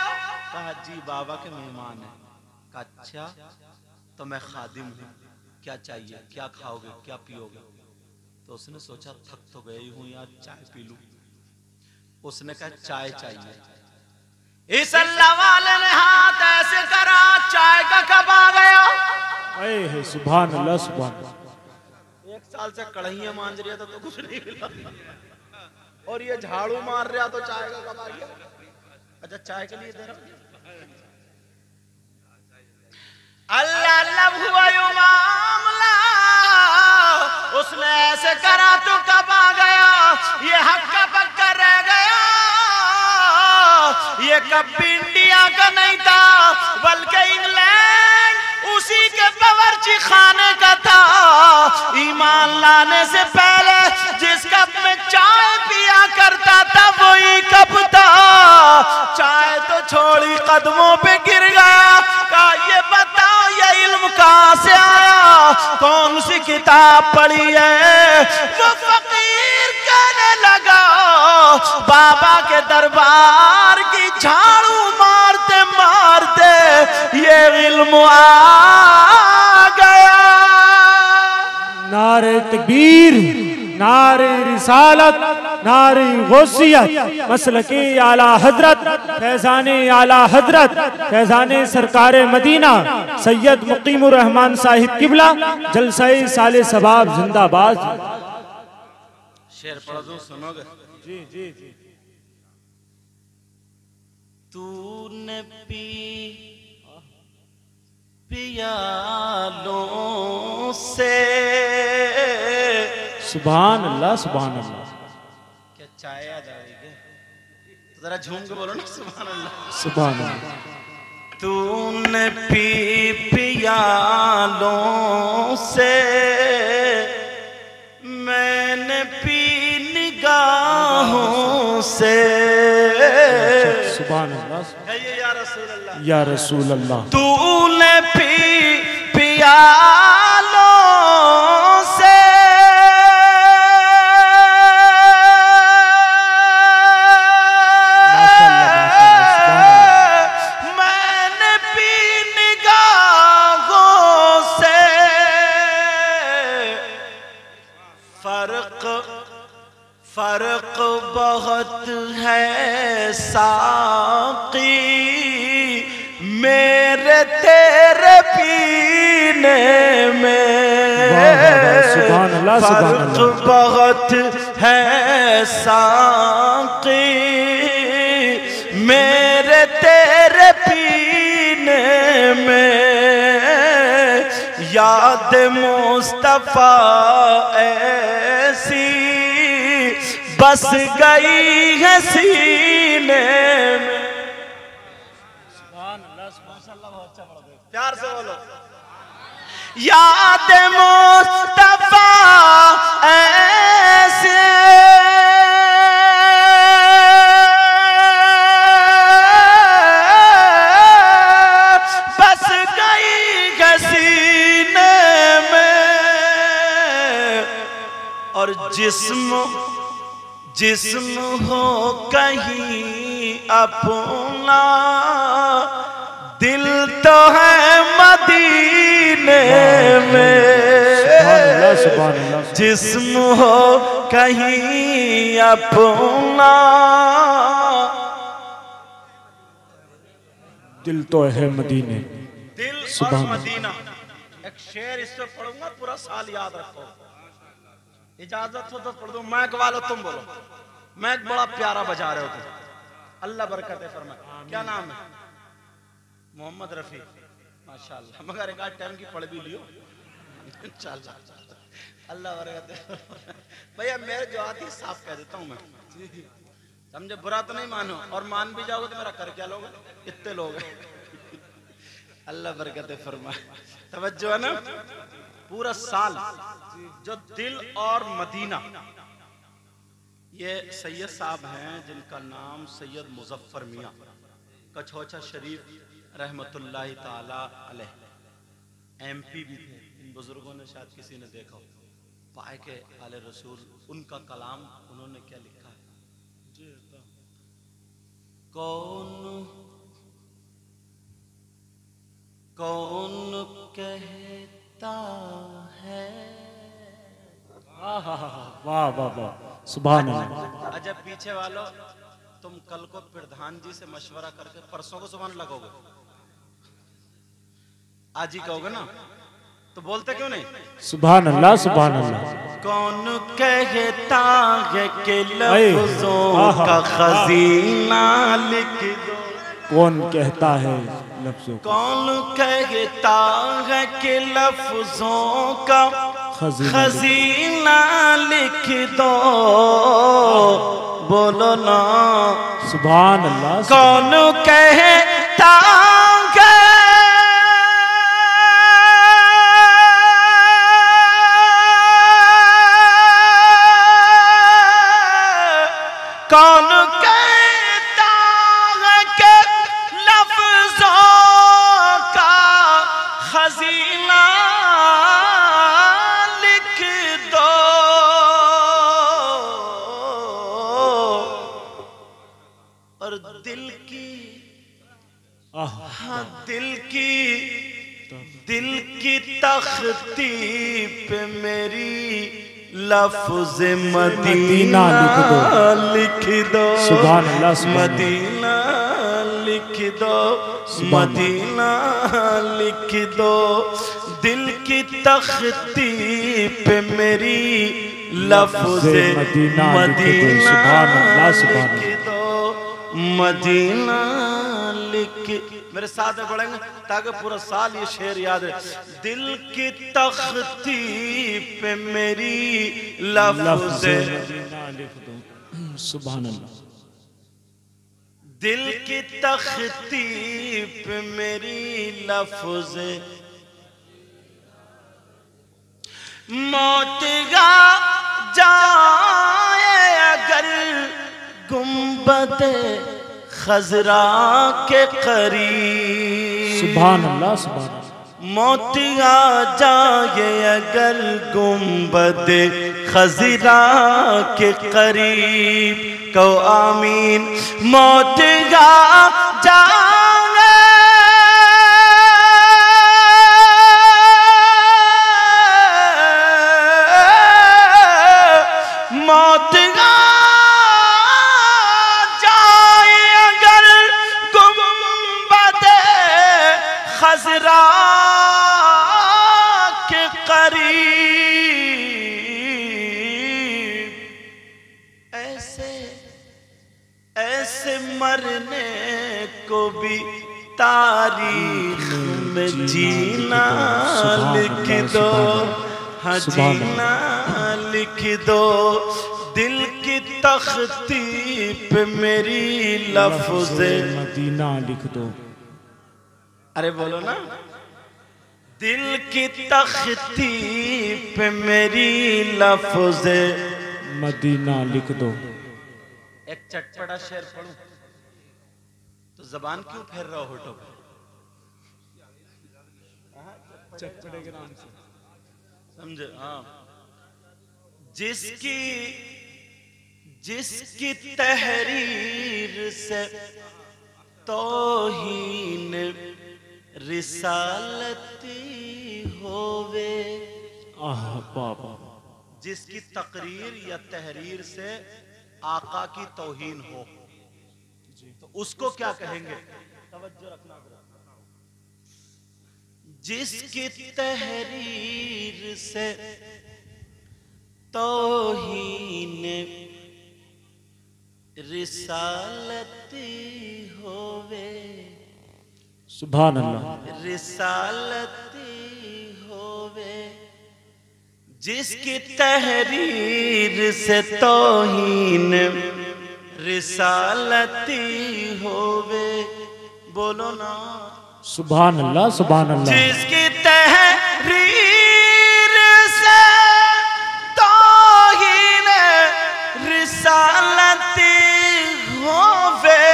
कहा जी बाबा के मेहमान है। कहा अच्छा, तो मैं खादिम हूँ, क्या चाहिए, क्या खाओगे, क्या पियोगे। तो उसने सोचा थक तो गई हूँ यार, चाय पी लूं। उसने कहा चाय चाहिए। इस अल्लाह वाले ने हाथ ऐसे करा, चाय का कप आ गया। है सुभान अल्लाह, सुभान अल्लाह। 1 साल से कढ़ाइयाँ मांझ रहा था तो कुछ नहीं मिला, और ये झाड़ू मार रहा तो चाय का कप आ गया। अच्छा चाय के लिए दे रहा हूं। अल्लाह अल्लाह हुआ यो मामला, उसने ऐसे करा तो कब आ गया। ये हक्का पक्का रह गया। ये कब भी इंडिया का नहीं था, बल्कि इंग्लैंड उसी के बावर्ची खाने का था। ईमान लाने से पहले जिस कप में चाय पिया करता था वही कप था। चाय तो छोड़ी कदमों पे गिर गया। कहा ये बताओ ये इल्म कहां से आया, कौन सी किताब पढ़ी है। वो फकीर कहने लगा बाबा के दरबार की झाड़ू मारते मारते ये इल्म आ गया। नारे तकबीर, नारे रिसालत, नारे गौसियत, मसलके आला हजरत, फैजाने आला हजरत, फैजाने सरकारे मदीना सैयद मुकीमुर रहमान साहिब किबला जलसाए साले सबाब जिंदाबाद। शेर पढ़ दूं, सुनोगे? जी जी जी। तूने पी पियालों से। सुभान अल्लाह सुभान अल्लाह। क्या चाय याद आ रही है? तो जरा झूम के बोलो ना सुभान अल्लाह। सुभान अल्लाह। तूने पी पियालों से, मैंने पी निगाहों से। सुभान अल्लाह। या रसूल अल्लाह, या रसूल अल्लाह। तूने पी पियालों से, मैंने पी निगाहों से। फर्क बहुत है साकी मेरे तेरे पीने में। सुभान अल्लाह सुभान अल्लाह। फर्क बहुत है साकी मेरे तेरे पीने में। याद मुस्तफा ऐसी बस गई है सीने में। प्यार से बोलो। याद मुस्तफा ऐसे बस गई है सीने में। और जिस्म हो कहीं अपना, दिल तो है मदीने में। जिस्म हो कहीं अपना, दिल तो है मदीने। दिल और मदीना। एक शेर इससे पढ़ूंगा, पूरा साल याद रखो। इजाजत हो तो पढ़ दो। मैक वालो तुम बोलो। मैक बड़ा प्यारा बजा रहे हो तुम। अल्लाह बरकत फरमाए। क्या नाम है? मोहम्मद रफी। माशाल्लाह। मगर एक आध टाइम की पढ़ भी लियो। चल अल्लाह बरकत। भैया मेरे जो आती साफ कह देता हूँ मैं, समझे? बुरा तो नहीं मानो, और मान भी जाओगे तो मेरा कर क्या लोगे? इतने लोग अल्लाह बरकत फरमाए। तवज्जो है ना? पूरा साल जो दिल और मदीना। ये सैयद साहब हैं जिनका नाम सैयद मुजफ्फर मियाँ कछौचा शरीफ रहमतुल्लाहि ताला अलैह, MP भी थे। इन बुजुर्गों ने शायद किसी ने देखा हो, पाए के आले रसूल। उनका कलाम उन्होंने क्या लिखा है? कौन कहता है। वाह वाह वाह सुभान अल्लाह। अच्छा पीछे वालों, तुम कल को प्रधान जी से मशवरा करके परसों को सुभान लगोगे, आज ही कहोगे ना, तो बोलते क्यों नहीं? सुभान अल्लाह सुभान अल्लाह। कौन कहता है कि लफ्जों का खजीना लिख दो। कौन कहता है लफ्जों? कौन कहता है कि लफ्जों का खजीना लिख दो। बोलो ना सुभान अल्लाह। कौन कहता है कौन कहता है कि लफ्जों का खजीना लिख दो। और दिल की तख्ती पे मेरी लफ्ज़ मदीना लिख दो। सुभान अल्लाह। मदीना लिख दो, मदीना लिख दो। दिल की तख्ती पे मेरी लफ्ज़ मदीना लिख दो। मदीना लिख, मेरे साथ में पढ़ेंगे ताकि पूरा साल ये शेर याद रहे। दिल की तख्ती पे मेरी लफ्ज़ मदीना लिख दो। सुभान अल्लाह। दिल की तख्ती पे मेरी लफ्ज़ मौत गा जाए अगर गुंबद खजरा के करीब। सुभान अल्लाह, सुभान अल्लाह। मौत आ जाए अगर गुंबद खजरा के करीब, कहो आमीन। मौत आ जाए मौत आ जाए अगर गुंबद खजरा के करीब, ऐसे ऐसे मरने को भी तारीख में जीना लिख दो। हाँ जीना लिख दो। दिल की तख्ती पे मेरी लफ्ज़ मदीना लिख दो। अरे बोलो ना। दिल की तख्ती पे मेरी लफ्ज़ मदीना लिख दो। एक चटपटा शेर पढ़ूं तो जबान क्यों फेर रहा हो होठों पे? चटपटे के नाम से समझे? हाँ। जिसकी जिसकी तहरीर से तौहीन रिसालती होवे। बाबा। जिसकी तकरीर या तहरीर से आका की तौहीन हो तो उसको क्या कहेंगे? तवज्जो रखना। जिसकी तहरीर से तौहीन रिसालती होवे। सुभान अल्लाह। रिसालती होवे। जिसकी तहरीर से तौहीन रिसालती होवे। बोलो ना। सुभान अल्लाह, सुभान अल्लाह। जिसकी तहरीर से तौहीन रिसालती होवे।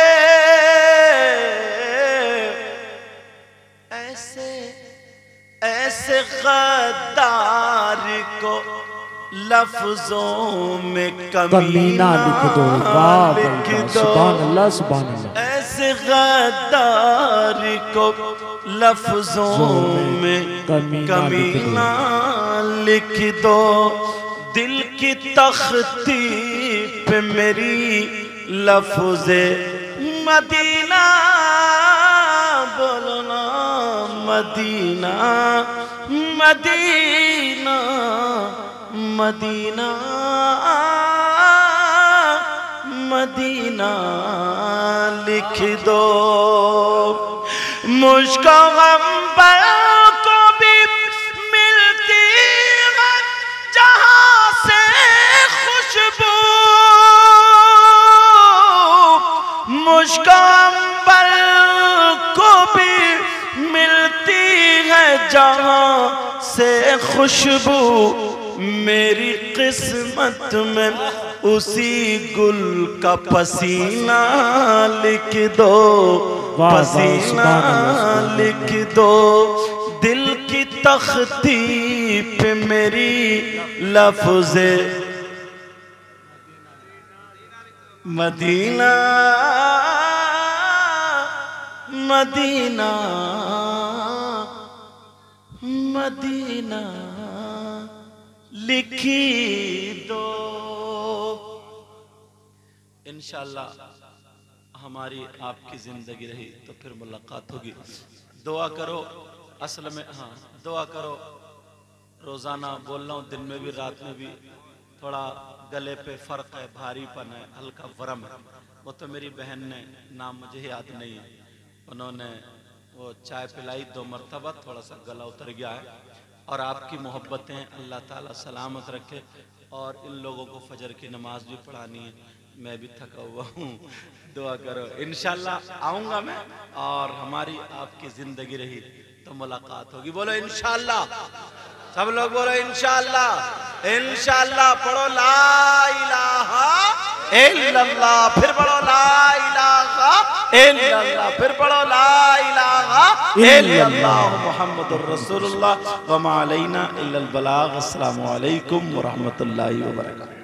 ऐसे ऐसे गद्दार को लफ्जों में कमीना लिख दो। लिख दो। सुभान अल्लाह, सुभान अल्लाह। ऐसे गद्दार को लफ्जों में कमीना लिख दो। दिल की तख्ती पे मेरी लफ्ज़े मदीना। बोलो ना। मदीना मदीना मदीना मदीना लिख दो। मुझको गंबर को भी मिलती है जहां से खुशबू। मुझको गंबर को भी मिलती है जहां से खुशबू। मेरी किस्मत में उसी गुल का पसीना लिख दो। पसीना लिख दो। दिल की तख्ती पे मेरी लफ्ज़े मदीना मदीना मदीना लिखी दो। इंशाअल्लाह हमारी आपकी जिंदगी रही तो फिर मुलाकात होगी। दुआ करो। असल में हाँ दुआ करो। रोजाना बोल रहा हूँ, दिन में भी रात में भी। थोड़ा गले पे फर्क है, भारीपन है, हल्का वरम है। वो तो मेरी बहन ने, नाम मुझे याद नहीं है, उन्होंने वो चाय पिलाई 2 मरतबा, थोड़ा सा गला उतर गया है। और आपकी मोहब्बतें अल्लाह ताला सलामत रखे। और इन लोगों को फजर की नमाज भी पढ़ानी है, मैं भी थका हुआ हूँ, दुआ करो। इंशाल्लाह आऊँगा मैं, और हमारी आपकी ज़िंदगी रही तो मुलाकात होगी। बोलो इंशाल्लाह, सब लोग बोलो इंशाल्लाह। इंशाल्लाह पढ़ो ला इलाहा इल्लल्लाह, फिर पढ़ो ला इलाहा इल्लल्लाह, फिर पढ़ो ला इलाहा इल्लल्लाह मुहम्मदुर रसूलुल्लाह व मा अलैना इल्लल बलाग। अस्सलामु अलैकुम व रहमतुल्लाहि व बरकातहू।